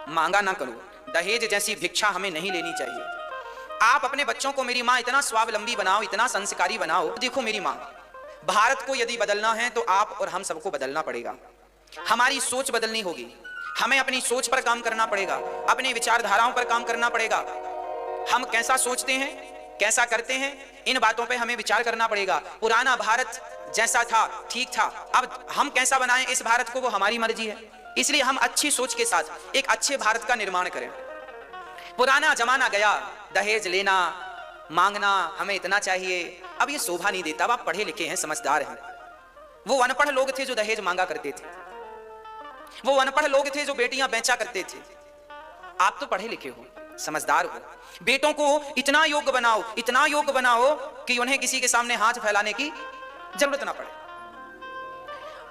मांगा ना करो। दहेज जैसी भिक्षा हमें नहीं लेनी चाहिए। आप अपने बच्चों को, मेरी माँ इतना स्वावलंबी बनाओ, इतना संस्कारी बनाओ। देखो मेरी माँ, भारत को यदि बदलना है तो आप और हम सबको बदलना पड़ेगा। हमारी सोच बदलनी होगी, हमें अपनी सोच पर काम करना पड़ेगा, अपनी विचारधाराओं पर काम करना पड़ेगा। हम कैसा सोचते हैं, कैसा करते हैं, इन बातों पे हमें विचार करना पड़ेगा। पुराना भारत जैसा था ठीक था, अब हम कैसा बनाएं इस भारत को वो हमारी मर्जी है। इसलिए हम अच्छी सोच के साथ एक अच्छे भारत का निर्माण करें। पुराना जमाना गया, दहेज लेना, मांगना, हमें इतना चाहिए, अब ये शोभा नहीं देता। अब आप पढ़े लिखे हैं, समझदार हैं। वो अनपढ़ लोग थे जो दहेज मांगा करते थे, वो अनपढ़ लोग थे जो बेटियां बेचा करते थे। आप तो पढ़े लिखे हो, समझदार हो। बेटों को इतना योग्य बनाओ, इतना योग्य बनाओ कि उन्हें किसी के सामने हाथ फैलाने की जरूरत ना पड़े।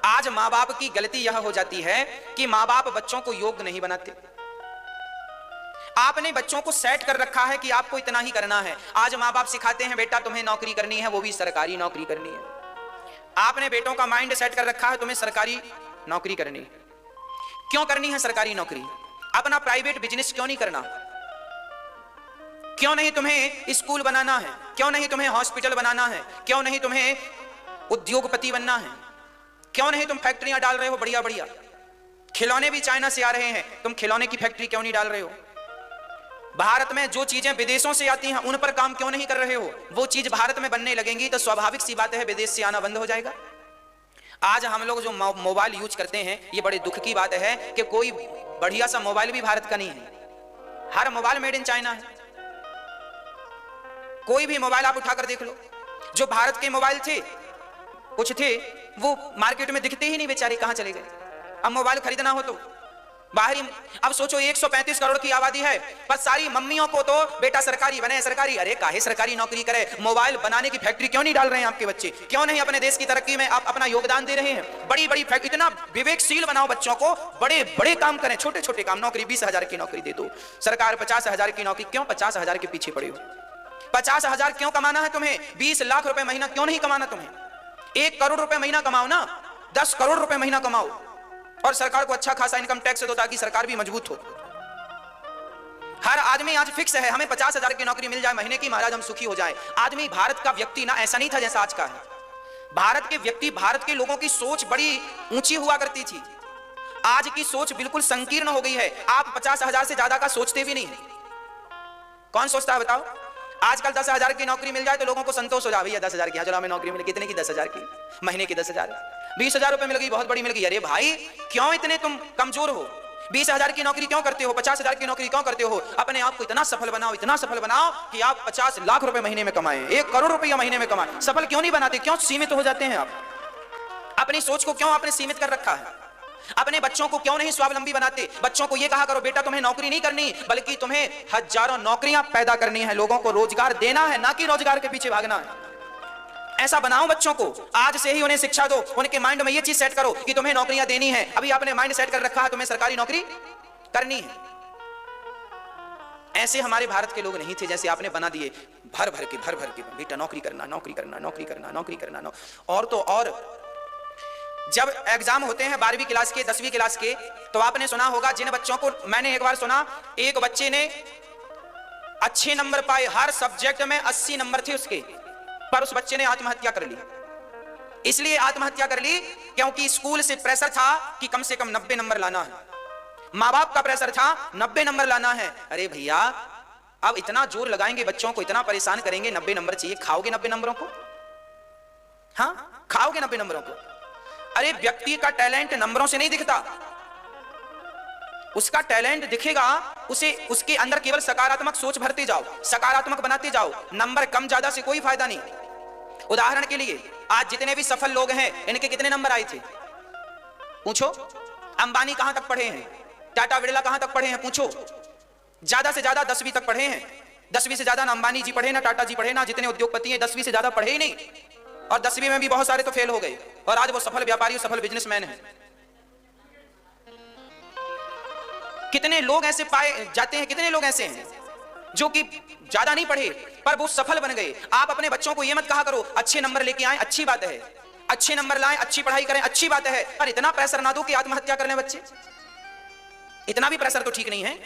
आज माँ बाप की गलती यह हो जाती है कि माँ बाप बच्चों को योग्य नहीं बनाते। आपने बच्चों को सेट कर रखा है कि आपको इतना ही करना है। आज माँ बाप सिखाते हैं बेटा तुम्हें नौकरी करनी है, वो भी सरकारी नौकरी करनी है। आपने बेटों का माइंड सेट कर रखा है तुम्हें सरकारी नौकरी करनी है। क्यों करनी है सरकारी नौकरी? अपना प्राइवेट बिजनेस क्यों नहीं करना? क्यों नहीं तुम्हें स्कूल बनाना है? क्यों नहीं तुम्हें हॉस्पिटल बनाना है? क्यों नहीं तुम्हें उद्योगपति बनना है? क्यों नहीं तुम फैक्ट्रियां डाल रहे हो बढ़िया बढ़िया? खिलौने भी चाइना से आ रहे हैं, तुम खिलौने की फैक्ट्री क्यों नहीं डाल रहे हो? भारत में जो चीजें विदेशों से आती हैं उन पर काम क्यों नहीं कर रहे हो? वो चीज भारत में बनने लगेंगी तो स्वाभाविक सी बात है विदेश से आना बंद हो जाएगा। आज हम लोग जो मोबाइल यूज करते हैं, ये बड़े दुख की बात है कि कोई बढ़िया सा मोबाइल भी भारत का नहीं है। हर मोबाइल मेड इन चाइना है। कोई भी मोबाइल आप उठाकर देख लो, जो भारत के मोबाइल थे कुछ थे वो मार्केट में दिखते ही नहीं बेचारे, कहां चले गए। अब मोबाइल खरीदना हो तो बाहरी, अब सोचो 135 करोड़ की आबादी है, पर सारी मम्मियों को तो बेटा सरकारी बने, सरकारी। अरे काहे सरकारी नौकरी करे, मोबाइल बनाने की फैक्ट्री क्यों नहीं डाल रहे हैं आपके बच्चे? क्यों नहीं अपने देश की तरक्की में आप अपना योगदान दे रहे हैं? बड़ी बड़ी फैक्ट्री, इतना विवेकशील बनाओ बच्चों को, बड़े बड़े काम करें, छोटे छोटे काम। नौकरी 20,000 की नौकरी दे दो, सरकार 50,000 की नौकरी। क्यों 50,000 के पीछे पड़े हो? 50,000 क्यों कमाना है तुम्हें? 20 लाख रुपए महीना क्यों नहीं कमाना तुम्हें? 1 करोड़ रुपए महीना कमाओ ना, 10 करोड़ रुपए महीना कमाओ, और सरकार को अच्छा खासा इनकम टैक्स दो ताकि सरकार भी मजबूत हो। हर आदमी आज फिक्स है हमें 50,000 की नौकरी मिल जाए महीने की, महाराज हम सुखी हो जाए। आदमी, भारत का व्यक्ति ना ऐसा नहीं था जैसा आज का है। भारत के व्यक्ति, भारत के लोगों की सोच बड़ी ऊंची हुआ करती थी। आज की सोच बिल्कुल संकीर्ण हो गई है। आप 50,000 से ज्यादा का सोचते भी नहीं है। कौन सोचता है बताओ? आजकल 10,000 की नौकरी मिल जाए तो लोगों को संतोष हो जाए, भैया 10,000 की, चलो हमें नौकरी मिल। कितने की? 10,000 की, महीने की 10,000, 20,000 रुपए मिल गई, बहुत बड़ी मिल गई। अरे भाई क्यों इतने तुम कमजोर हो? 20,000 की नौकरी क्यों करते हो? 50,000 की नौकरी क्यों करते हो? अपने आप को इतना सफल बनाओ, इतना सफल बनाओ कि आप 50 लाख रुपए महीने में कमाएं, 1 करोड़ रुपया महीने में कमाएं। सफल क्यों नहीं बनाते? क्यों सीमित हो जाते हैं आप? अपनी सोच को क्यों आपने सीमित कर रखा है? अपने बच्चों को क्यों नहीं स्वावलंबी बनाते? बच्चों को यह कहा करो बेटा तुम्हें नौकरी नहीं करनी, बल्कि तुम्हें हजारों नौकरियां पैदा करनी है, लोगों को रोजगार देना है, ना कि रोजगार के पीछे भागना है। ऐसा बनाओ बच्चों को, आज से ही उन्हें शिक्षा दो, उनके माइंड में यह चीज सेट करो कि तुम्हें नौकरियां देनी है। अभी आपने माइंड सेट कर रखा है तुम्हें सरकारी नौकरी करनी है। ऐसे हमारे भारत के लोग नहीं थे जैसे आपने बना दिए, भर भर के बेटा नौकरी करना, नौकरी करना, नौकरी करना, नौकरी करना। और तो और जब एग्जाम होते हैं 12वीं क्लास के, 10वीं क्लास के, तो आपने सुना होगा जिन बच्चों को, मैंने एक बार सुना एक बच्चे ने अच्छे नंबर पाए, हर सब्जेक्ट में 80 नंबर थे उसके, पर उस बच्चे ने आत्महत्या कर ली। इसलिए आत्महत्या कर ली क्योंकि स्कूल से प्रेशर था कि कम से कम 90 नंबर लाना है, मां बाप का प्रेशर था 90 नंबर लाना है। अरे भैया अब इतना जोर लगाएंगे बच्चों को, इतना परेशान करेंगे, 90 नंबर चाहिए, खाओगे 90 नंबरों को? हाँ खाओगे 90 नंबरों को? अरे व्यक्ति का टैलेंट नंबरों से नहीं दिखता, उसका टैलेंट दिखेगा उसे, उसके अंदर केवल सकारात्मक सोच भरते जाओ, सकारात्मक बनाते जाओ। नंबर कम ज्यादा से कोई फायदा नहीं। उदाहरण के लिए आज जितने भी सफल लोग हैं इनके कितने नंबर आए थे पूछो? अंबानी कहां तक पढ़े हैं? टाटा बिरला कहां तक पढ़े हैं पूछो? ज्यादा से ज्यादा 10वीं तक पढ़े हैं। 10वीं से ज्यादा ना अंबानी जी पढ़े, ना टाटा जी पढ़े, ना जितने उद्योगपति हैं 10वीं से ज्यादा पढ़े ही नहीं। और 10वीं में भी बहुत सारे तो फेल हो गए, और आज वो सफल व्यापारी, सफल बिजनेसमैन है। कितने लोग ऐसे पाए जाते हैं, कितने लोग ऐसे हैं जो कि ज्यादा नहीं पढ़े पर वो सफल बन गए। आप अपने बच्चों को ये मत कहा करो अच्छे नंबर लेके आए, अच्छी बात है, अच्छे नंबर लाएं, अच्छी पढ़ाई करें, अच्छी बात है, पर इतना प्रेशर ना दो कि आत्महत्या कर लें बच्चे। इतना भी प्रेशर तो ठीक नहीं है।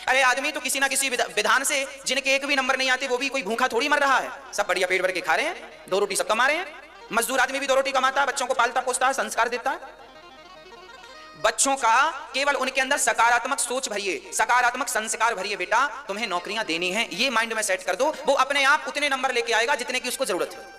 अरे आदमी तो किसी ना किसी विधान से, जिनके एक भी नंबर नहीं आते वो भी कोई भूखा थोड़ी मर रहा है, सब बढ़िया पेट भर के खा रहे हैं, 2 रोटी सब कमा रहे हैं। मजदूर आदमी भी 2 रोटी कमाता है, बच्चों को पालता पोसता है, संस्कार देता है। बच्चों का केवल उनके अंदर सकारात्मक सोच भरिए, सकारात्मक संस्कार भरिए, बेटा तुम्हें नौकरियां देनी है, ये माइंड में सेट कर दो, वो अपने आप उतने नंबर लेके आएगा जितने की उसको जरूरत है।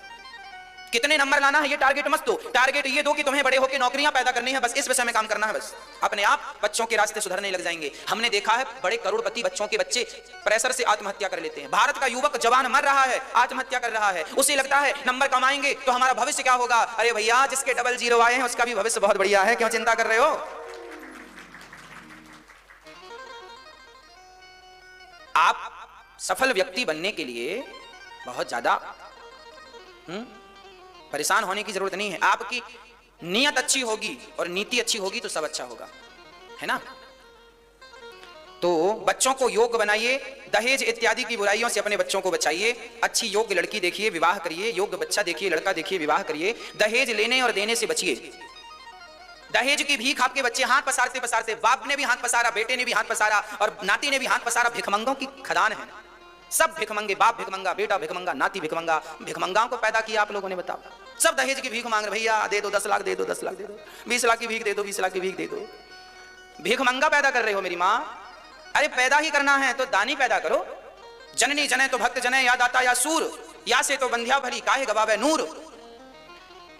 कितने नंबर लाना है ये टारगेट मत दो, टारगेट ये दो कि तुम्हें बड़े होकर नौकरियां पैदा करनी है, बस इस विषय में काम करना है। बस अपने आप बच्चों के रास्ते सुधरने लग जाएंगे। हमने देखा है बड़े करोड़पति बच्चों के बच्चे प्रेशर से आत्महत्या कर लेते हैं। भारत का युवक जवान मर रहा है, आत्महत्या कर रहा है, उसे लगता है नंबर कमाएंगे तो हमारा भविष्य क्या होगा। अरे भैया जिसके डबल 0 आए हैं उसका भी भविष्य बहुत बढ़िया है, क्यों चिंता कर रहे हो? आप सफल व्यक्ति बनने के लिए बहुत ज्यादा परेशान होने की जरूरत नहीं है। आपकी नीयत अच्छी होगी और नीति अच्छी होगी तो सब अच्छा होगा, है ना? तो बच्चों को योग्य बनाइए, दहेज इत्यादि की बुराइयों से अपने बच्चों को बचाइए। अच्छी योग्य लड़की देखिए, विवाह करिए, योग्य बच्चा देखिए, लड़का देखिए, विवाह करिए। दहेज लेने और देने से बचिए। दहेज की भीख आपके बच्चे हाथ पसारते पसारते, बाप ने भी हाथ पसारा, बेटे ने भी हाथ पसारा और नाती ने भी हाथ पसारा। भिखमंगों की खदान है, सब भिखमंगे, बाप भिखमंगा, बेटा भिखमंगा, नाती भिखमंगा। भिखमंगाओं को पैदा किया आप लोगों ने, बताओ। सब दहेज की भीख मांग रहे, भैया दे दो 10 लाख दे दो, 10 लाख दे दो, 20 लाख की भीख दे दो, 20 लाख की भीख दे दो। भिखमंगा पैदा कर रहे हो मेरी माँ। अरे पैदा ही करना है तो दानी पैदा करो। जननी जने तो भक्त जने, या दाता या सूर, या से तो बंध्या भली काहे गवावे नूर।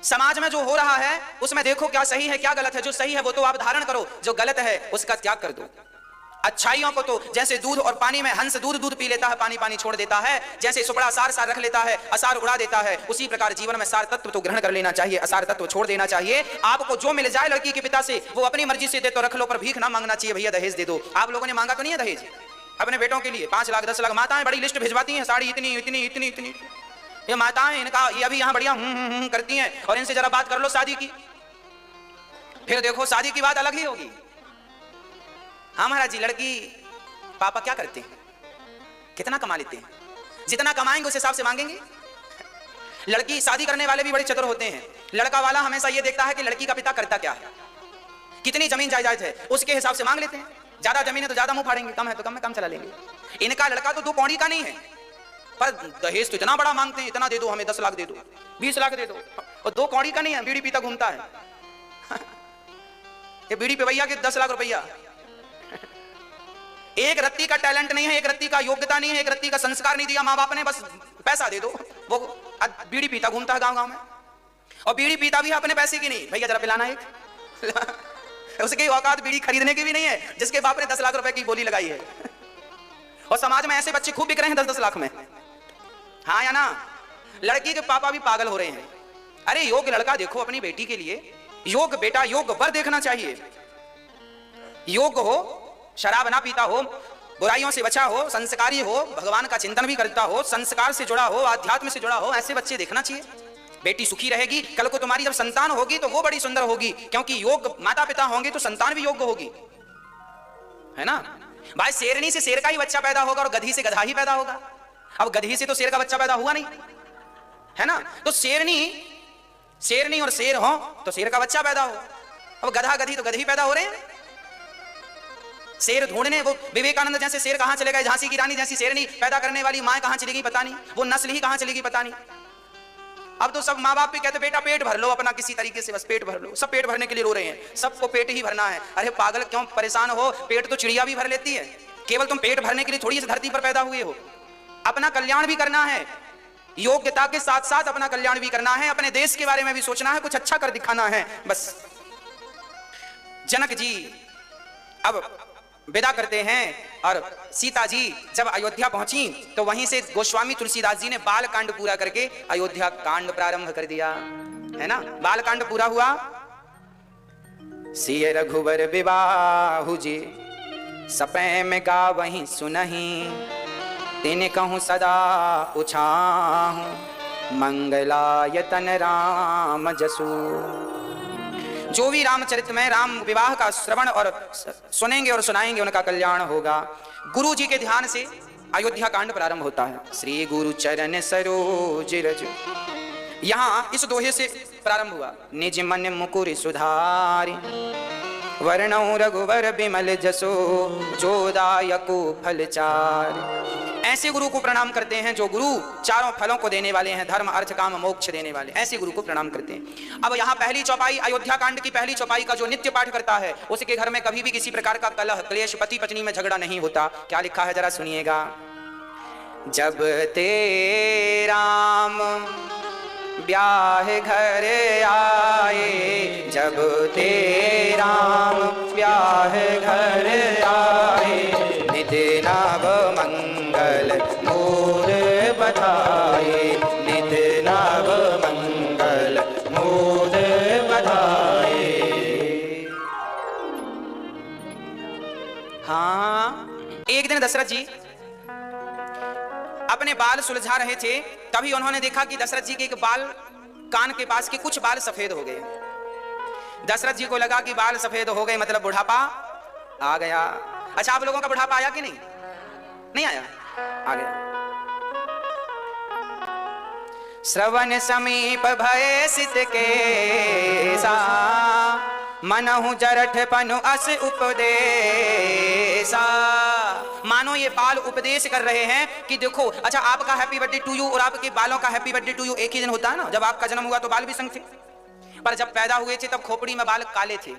समाज में जो हो रहा है उसमें देखो क्या सही है क्या गलत है। जो सही है वो तो आप धारण करो, जो गलत है उसका त्याग कर दो। अच्छाइयों को तो जैसे दूध और पानी में हंस दूध पी लेता है, पानी पानी छोड़ देता है, जैसे सुपड़ा सार रख लेता है, असार उड़ा देता है, उसी प्रकार जीवन में सार तत्व तो ग्रहण कर लेना चाहिए, असार तत्व छोड़ देना चाहिए। आपको जो मिल जाए लड़की के पिता से वो अपनी मर्जी से दे तो रख लो, पर भीख ना मांगना चाहिए, भैया दहेज दे दो। आप लोगों ने मांगा तो नहीं है दहेज अपने बेटों के लिए? 5 लाख 10 लाख माताएं बड़ी लिस्ट भिजवाती हैं, साड़ी इतनी इतनी इतनी इतनी, ये माताएं इनका ये अभी यहाँ बढ़िया करती हैं, और इनसे जरा बात कर लो शादी की, फिर देखो शादी की बात अलग ही होगी। हाँ महाराज जी, लड़की पापा क्या करते हैं, कितना कमा लेते हैं, जितना कमाएंगे उस हिसाब से मांगेंगे। लड़की शादी करने वाले भी बड़े चतुर होते हैं, लड़का वाला हमेशा ये देखता है कि लड़की का पिता करता क्या है, कितनी जमीन जायदाद है, उसके हिसाब से मांग लेते हैं। ज्यादा जमीन है तो ज्यादा मुंह फाड़ेंगे, कम है तो कम में कम चला लेंगे। इनका लड़का तो 2 कौड़ी का नहीं है, पर दहेज तो इतना बड़ा मांगते हैं, इतना दे दो हमें, 10 लाख दे दो, 20 लाख दे दो, और 2 कौड़ी का नहीं है, बीड़ी पीता घूमता है। ये बीड़ी पे भैया के 10 लाख रुपया। एक रत्ती का टैलेंट नहीं है, एक रत्ती का योग्यता नहीं है, एक रत्ती का संस्कार नहीं दिया माँ बाप ने, बस पैसा दे दो, वो बीड़ी पीता घूमता है गांव गांव में, और बीड़ी पीता भी है अपने पैसे की नहीं। भैया जरा पिलाना एक। उसकी औकात बीड़ी खरीदने की भी नहीं है, जिसके बाप ने 10 लाख रुपए की बोली लगाई है। और समाज में ऐसे बच्चे खूब बिक रहे हैं 10-10 लाख में। हाँ या ना? लड़की के पापा भी पागल हो रहे हैं। अरे योग्य लड़का देखो अपनी बेटी के लिए, योग्य बेटा योग्य वर देखना चाहिए, योग्य हो, शराब ना पीता हो, बुराइयों से बचा हो, संस्कारी हो, भगवान का चिंतन भी करता हो, संस्कार से जुड़ा हो, आध्यात्म से जुड़ा हो, ऐसे बच्चे देखना चाहिए। बेटी सुखी रहेगी, कल को तुम्हारी जब संतान होगी तो वो बड़ी सुंदर होगी, क्योंकि योग्य माता पिता होंगे तो संतान भी योग्य होगी, है ना भाई? शेरनी से शेर का ही बच्चा पैदा होगा और गधी से गधा ही पैदा होगा। अब गधी से तो शेर का बच्चा पैदा हुआ नहीं, है ना? तो शेरनी और शेर हो तो शेर का बच्चा पैदा हो, अब गधा गधी तो गधी पैदा हो रहे हैं। शेर ढूंढने वो विवेकानंद जैसे शेर कहां चले गए, झांसी की रानी जैसी शेरनी पैदा करने वाली मां कहां चली गई पता नहीं, वो नस्ल ही कहां चली गई पता नहीं। अब तो सब माँ बाप भी कहते बेटा पेट भर लो अपना, किसी तरीके से बस पेट भर लो। सब पेट भरने के लिए रो रहे हैं, सबको पेट ही भरना है। अरे पागल क्यों परेशान हो, पेट तो चिड़िया भी भर लेती है, केवल तुम पेट भरने के लिए थोड़ी इस धरती पर पैदा हुए हो। अपना कल्याण भी करना है, योग्यता के साथ साथ अपना कल्याण भी करना है, अपने देश के बारे में भी सोचना है, कुछ अच्छा कर दिखाना है बस। जनक जी अब विदा करते हैं, और सीता जी जब अयोध्या पहुंची तो वहीं से गोस्वामी तुलसीदास जी ने बाल कांड पूरा करके अयोध्या कांड प्रारंभ कर दिया, है ना? बाल कांड पूरा हुआ। सिय रघुवर विवाहु जी सपै में गा वहीं सुनहि, तिन कहूं सदा उछाहूं मंगलायतन राम जसु। जो भी रामचरित में राम विवाह का श्रवण और सुनेंगे और सुनाएंगे उनका कल्याण होगा। गुरु जी के ध्यान से अयोध्या कांड प्रारंभ होता है। श्री गुरु चरण सरोज रज, यहाँ इस दोहे से प्रारंभ हुआ। निज मन मुकुर सुधारि, वर्णौ रघुवर बिमल जसो, जोदायको फलचारि। ऐसे गुरु को प्रणाम करते हैं जो गुरु चारों फलों को देने वाले हैं, धर्म अर्थ काम मोक्ष देने वाले, ऐसे गुरु को प्रणाम करते हैं। अब यहाँ पहली चौपाई, अयोध्या कांड की पहली चौपाई का जो नित्य पाठ करता है उसके घर में कभी भी किसी प्रकार का कलह क्लेश, पति पत्नी में झगड़ा नहीं होता। क्या लिखा है जरा सुनिएगा। जब ते राम ब्याह घर आए, जब ते राम ब्याह घर आए, निधि नव मंगल मोर बधाए, निधि नव मंगल मोर बधाए। हाँ, एक दिन दशरथ जी अपने बाल सुलझा रहे थे, तभी उन्होंने देखा कि दशरथ जी के एक बाल, कान के पास के कुछ बाल सफेद हो गए। दशरथ जी को लगा कि बाल सफेद हो गए मतलब बुढ़ापा आ गया। अच्छा, आप लोगों का बुढ़ापा आया कि नहीं? नहीं आया? आ गया। श्रवण समीप भय सित केसा, मनहु जरठ पनु अस उपदेशा। मानो ये बाल उपदेश कर रहे हैं कि देखो, अच्छा आपका हैप्पी बर्थडे टू यू और आपके बालों का हैप्पी बर्थडे टू यू एक ही दिन होता है ना। जब आपका जन्म हुआ तो बाल भी संग थे, पर जब पैदा हुए थे तब खोपड़ी में बाल काले थे,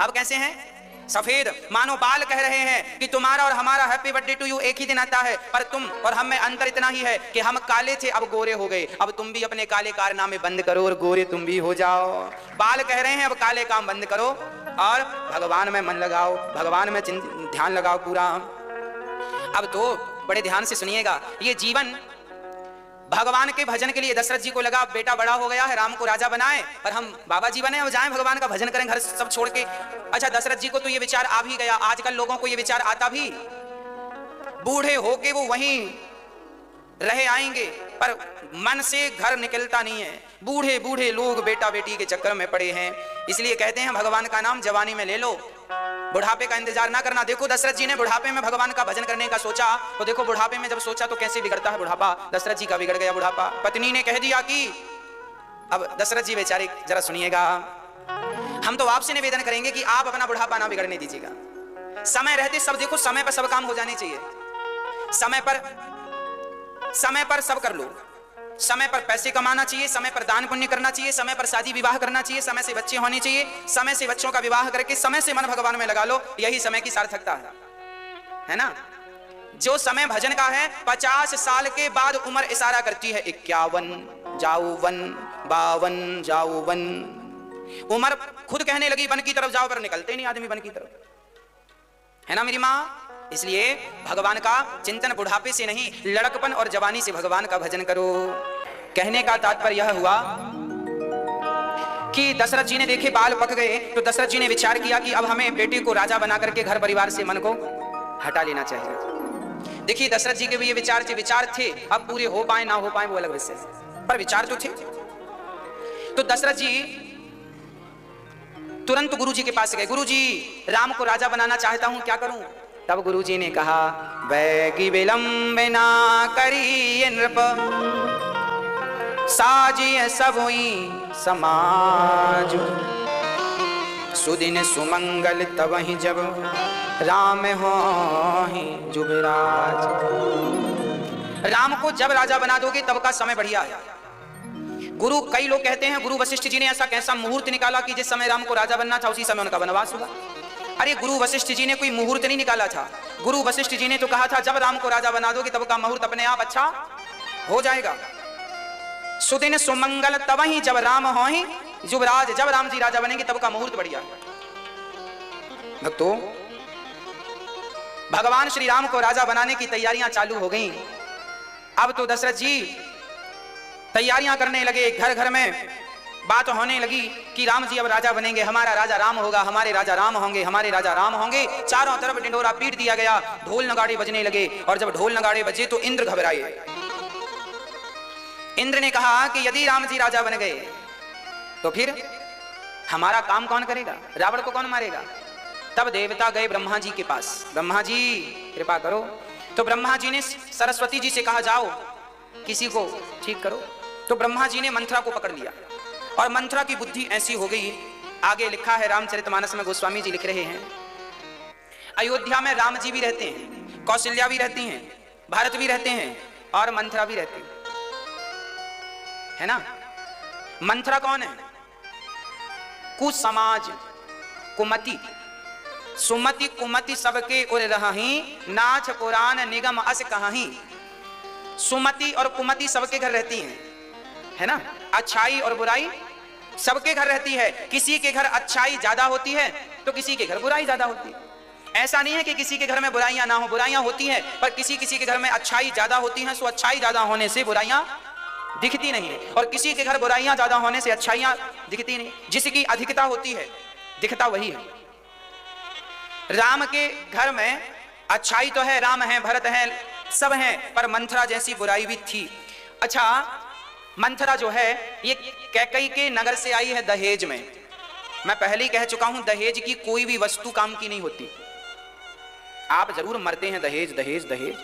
अब कैसे हैं? सफेद। मानो बाल कह रहे हैं कि तुम्हारा और हमारा हैप्पी बर्थडे टू यू एक ही दिन आता है, पर तुम और हम में अंतर इतना ही है कि हम काले थे अब गोरे हो गए। अब तुम भी अपने काले कारनामे बंद करो और गोरे तुम भी हो जाओ। बाल कह रहे हैं अब काले काम बंद करो और भगवान में मन लगाओ, भगवान में ध्यान लगाओ पूरा। अब तो बड़े ध्यान से सुनिएगा, ये जीवन भगवान के भजन के लिए दशरथ जी को लगा बेटा बड़ा हो गया है, राम को राजा बनाए और हम बाबा जी बने, अब जाएं भगवान का भजन करें घर सब छोड़ के। अच्छा, दशरथ जी को तो ये विचार आ भी गया, आजकल लोगों को ये विचार आता भी, बूढ़े होके वो वहीं रहे आएंगे पर मन से घर निकलता नहीं है। बूढ़े बूढ़े लोग बेटा बेटी के चक्कर में पड़े हैं, इसलिए कहते हैं भगवान का नाम जवानी में ले लो, बुढ़ापे का इंतजार ना करना। देखो दशरथ जी ने बुढ़ापे में भगवान का भजन करने का सोचा, तो देखो बुढ़ापे में जब सोचा तो कैसे बिगड़ता है बुढ़ापा। दशरथ जी का बिगड़ गया बुढ़ापा। पत्नी ने कह दिया कि अब दशरथ जी बेचारे जरा सुनिएगा, हम तो आपसे निवेदन करेंगे कि आप अपना बुढ़ापा ना बिगड़ने दीजिएगा। समय रहते सब देखो, समय पर सब काम हो जाने चाहिए, समय पर सब कर लो, समय पर पैसे कमाना चाहिए, समय पर दान पुण्य करना चाहिए, समय पर शादी विवाह करना चाहिए, समय से बच्चे होने चाहिए, समय से बच्चों का विवाह करके समय से मन भगवान में लगा लो, यही समय की सार्थकता है ना। जो समय भजन का है 50 साल के बाद उम्र इशारा करती है, 51 जाओ वन, 52 जाओ वन। उम्र खुद कहने लगी वन की तरफ जाओ, पर निकलते नहीं आदमी वन की तरफ, है ना मेरी माँ। इसलिए भगवान का चिंतन बुढ़ापे से नहीं, लड़कपन और जवानी से भगवान का भजन करो। कहने का तात्पर्य यह हुआ कि दशरथ जी ने देखे बाल पक गए, तो दशरथ जी ने विचार किया कि अब हमें बेटे को राजा बना करके घर परिवार से मन को हटा लेना चाहिए। देखिए दशरथ जी के भी ये विचार थे, अब पूरे हो पाए ना हो पाए वो अलग विषय, पर विचार तो थे। तो दशरथ जी तुरंत गुरुजी के पास गए, गुरुजी राम को राजा बनाना चाहता हूं, क्या करूं। तब गुरुजी ने कहा, बैगी विलंब ना करिए नृप, साजिए सबोई समाज, सुदिन सुमंगल तबहि जब राम हो जुबराज। राम को जब राजा बना दोगे तब का समय बढ़िया है। गुरु, कई लोग कहते हैं गुरु वशिष्ठ जी ने ऐसा कैसा मुहूर्त निकाला कि जिस समय राम को राजा बनना था उसी समय उनका वनवास हुआ। अरे गुरु वशिष्ठ जी ने कोई मुहूर्त नहीं निकाला था, गुरु वशिष्ठ जी ने तो कहा था जब राम को राजा बना दोगे तब का मुहूर्त अपने आप अच्छा हो जाएगा। सुदिन सुमंगल तबहि जब राम होहि जुबराज, जब राम जी राजा बनेंगे तब का मुहूर्त बढ़िया। भक्तों, भगवान श्री राम को राजा बनाने की तैयारियां चालू हो गई। अब तो दशरथ जी तैयारियां करने लगे, घर घर में बात होने लगी कि राम जी अब राजा बनेंगे, हमारा राजा राम होगा, हमारे राजा राम होंगे, हमारे राजा राम होंगे। चारों तरफ डिंडोरा पीट दिया गया, ढोल नगाड़े बजने लगे, और जब ढोल नगाड़े बजे तो इंद्र घबराए। इंद्र ने कहा कि यदि राम जी राजा बन गए तो फिर हमारा काम कौन करेगा, रावण को कौन मारेगा। तब देवता गए ब्रह्मा जी के पास, ब्रह्मा जी कृपा करो। तो ब्रह्मा जी ने सरस्वती जी से कहा जाओ किसी को ठीक करो। तो ब्रह्मा जी ने मंथरा को पकड़ लिया, और मंथरा की बुद्धि ऐसी हो गई, आगे लिखा है रामचरितमानस में, गोस्वामी जी लिख रहे हैं, अयोध्या में राम जी भी रहते हैं, कौशल्या भी रहती हैं, भरत भी रहते हैं, और मंथरा भी रहती है ना। मंथरा कौन है, कुसमाज, कुमति, सुमति कुमति सबके उर रही, नाच पुराण निगम अस कहीं। सुमति और कुमति सबके घर रहती हैं, है ना। अच्छाई और बुराई सबके घर रहती है, किसी के घर अच्छाई ज्यादा होती है तो किसी के घर बुराई ज्यादा होती है। ऐसा नहीं है कि किसी के घर में बुराइयां ना हो, बुराइयां होती हैं, पर किसी किसी के घर में अच्छाई ज्यादा होती है, सो अच्छाई ज्यादा होने से बुराइयां दिखती नहीं है, और किसी के घर बुराइयां ज्यादा होने से अच्छाइयां दिखती नहीं। जिसकी अधिकता होती है दिखता वही है। राम के घर में अच्छाई तो है, राम है, भरत है, सब हैं, पर मंथरा जैसी बुराई भी थी। अच्छा, मंथरा जो है ये कैकई के नगर से आई है दहेज में। मैं पहले ही कह चुका हूं, दहेज की कोई भी वस्तु काम की नहीं होती। आप जरूर मरते हैं दहेज दहेज दहेज।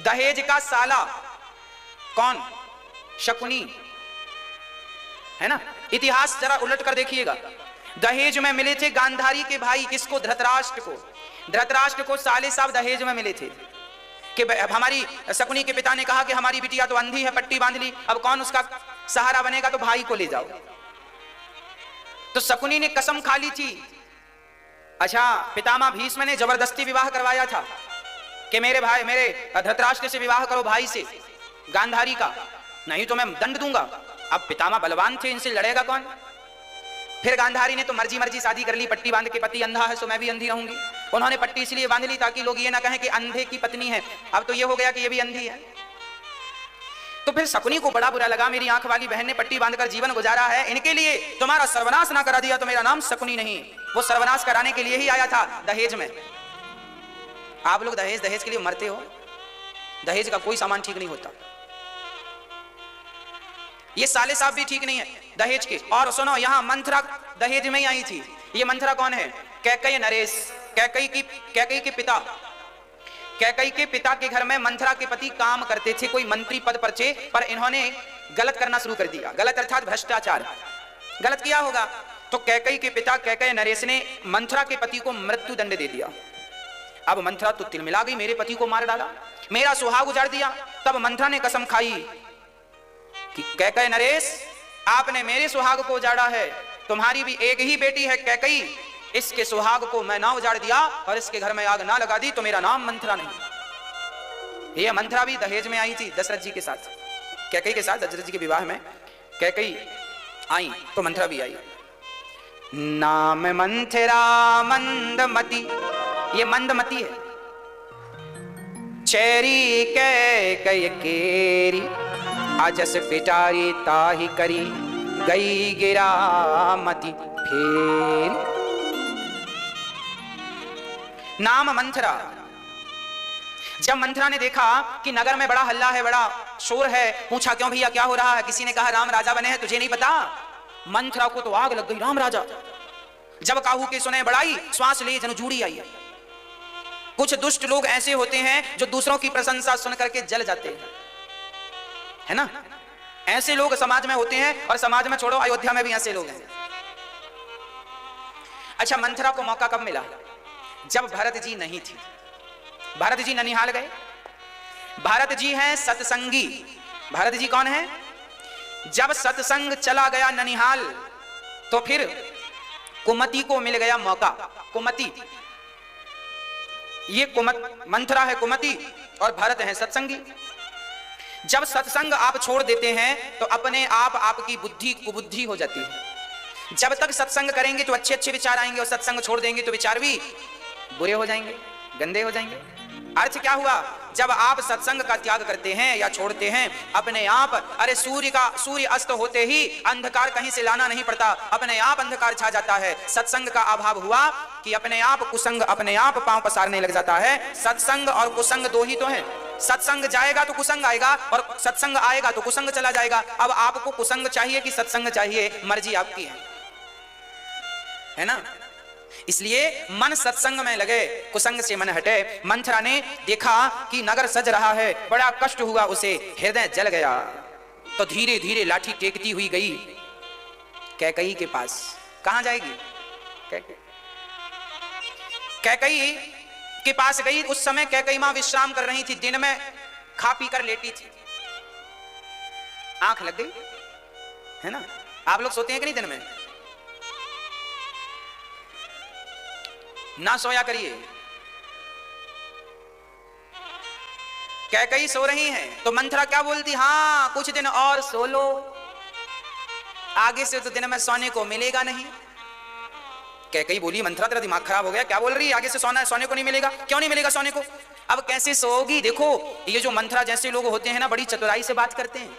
दहेज का साला कौन, शकुनी, है ना। इतिहास जरा उलट कर देखिएगा, दहेज में मिले थे गांधारी के भाई, किसको, धृतराष्ट्र को। धृतराष्ट्र को साले साहब दहेज में मिले थे कि हमारी शकुनी के पिता ने कहा कि हमारी बिटिया तो अंधी है, पट्टी बांध ली, अब कौन उसका सहारा बनेगा, तो भाई को ले जाओ। तो शकुनी ने कसम खा ली थी। अच्छा, पितामह भीष्म ने जबरदस्ती विवाह करवाया था कि मेरे भाई, मेरे धृतराष्ट्र से विवाह करो भाई से, गांधारी का, नहीं तो मैं दंड दूंगा। अब पितामह बलवान थे, इनसे लड़ेगा कौन। फिर गांधारी ने तो मर्जी मर्जी शादी कर ली, पट्टी बांध के, पति अंधा है सो मैं भी अंधी रहूंगी। उन्होंने पट्टी इसलिए बांध ली ताकि लोग ये ना कहें कि अंधे की पत्नी है। अब तो ये हो गया कि ये भी अंधी है। तो फिर शकुनी को बड़ा बुरा लगा, मेरी आंख वाली बहन ने पट्टी बांधकर जीवन गुजारा है, इनके लिए तुम्हारा सर्वनाश ना करा दिया तो मेरा नाम शकुनी नहीं। वो सर्वनाश कराने के लिए ही आया था दहेज में। आप लोग दहेज दहेज के लिए मरते हो, दहेज का कोई सामान ठीक नहीं होता। ये साले साहब भी ठीक नहीं है दहेज के। और सुनो, यहां मंथरा दहेज में ही आई थी। ये मंथरा कौन है? कैकई नरेश, कैकई के पिता। कैकई के पिता के घर में मंथरा के पति काम करते थे, कोई मंत्री पद पर थे, पर इन्होंने गलत करना शुरू कर दिया। गलत अर्थात भ्रष्टाचार, गलत किया होगा। तो कैकई के पिता कैकई नरेश ने मंथरा के पति को मृत्यु दंड दे दिया। अब मंथरा तो तिलमिला गई, मेरे पति को मार डाला, मेरा सुहाग उजाड़ दिया। तब मंथरा ने कसम खाई कि कैकई नरेश, आपने मेरे सुहाग को उजाड़ा है, तुम्हारी भी एक ही बेटी है कैकई, इसके सुहाग को मैं ना उजाड़ दिया और इसके घर में आग ना लगा दी तो मेरा नाम मंथरा नहीं। ये मंथरा भी दहेज में आई थी दशरथ जी के साथ, कैकई के साथ दशरथ जी के विवाह में कैकई आई तो मंथरा भी आई। नाम मंथरा मंदमती, ये मंदमती है। चेरी कैकई केरी, आजस पिटारी ताही करी, गई गिरामती फेरी। नाम मंथरा। जब मंथरा ने देखा कि नगर में बड़ा हल्ला है, बड़ा शोर है, पूछा क्यों भैया क्या हो रहा है? किसी ने कहा राम राजा बने हैं, तुझे नहीं पता? मंथरा को तो आग लग गई, राम राजा। जब काहू के सुने बड़ाई, श्वास ले जनजूड़ी आई। कुछ दुष्ट लोग ऐसे होते हैं जो दूसरों की प्रशंसा सुन करके जल जाते हैं, है ना? ऐसे लोग समाज में होते हैं, और समाज में छोड़ो, अयोध्या में भी ऐसे लोग हैं। अच्छा, मंथरा को मौका कब मिला? जब भरत जी नहीं थी। भरत जी ननिहाल गए। भरत जी हैं सत्संगी। भरत जी कौन है? जब सत्संग चला गया ननिहाल तो फिर कुमति को मिल गया मौका। कुमति, ये मंथरा है कुमति, और भरत है सत्संगी। जब सत्संग आप छोड़ देते हैं तो अपने आप आपकी बुद्धि कुबुद्धि हो जाती है। जब तक सत्संग करेंगे तो अच्छे अच्छे विचार आएंगे, और सत्संग छोड़ देंगे तो विचार भी बुरे हो जाएंगे, गंदे हो जाएंगे। अर्थ क्या हुआ? जब आप सत्संग का त्याग करते हैं या छोड़ते हैं, अपने आप, अरे सूर्य अस्त होते ही अंधकार कहीं से लाना नहीं पड़ता, अपने आप अंधकार छा जाता है। सत्संग का अभाव हुआ कि अपने आप कुसंग अपने आप पांव पसारने लग जाता है। सत्संग और कुसंग दो ही तो हैं। सत्संग जाएगा तो कुसंग आएगा, और सत्संग आएगा तो कुसंग चला जाएगा। अब आपको कुसंग चाहिए कि सत्संग चाहिए, मर्जी आपकी है ना? इसलिए मन सत्संग में लगे, कुसंग से मन हटे। मंथरा ने देखा कि नगर सज रहा है, बड़ा कष्ट हुआ उसे, हृदय जल गया। तो धीरे धीरे लाठी टेकती हुई गई कैकई के पास। कहां जाएगी? कैकई के पास गई। उस समय कैकई मां विश्राम कर रही थी, दिन में खा पी कर लेटी थी, आंख लग गई, है ना? आप लोग सोते हैं कि नहीं दिन में? ना सोया करिए। कैकई सो रही हैं तो मंथरा क्या बोलती? हाँ, कुछ दिन और सो लो, आगे से तो दिन में सोने को मिलेगा नहीं। कैकई बोली, मंथरा तेरा दिमाग खराब हो गया, क्या बोल रही है? आगे से सोने को नहीं मिलेगा? क्यों नहीं मिलेगा सोने को? अब कैसे सोओगी? देखो, ये जो मंथरा जैसे लोग होते हैं ना, बड़ी चतुराई से बात करते हैं।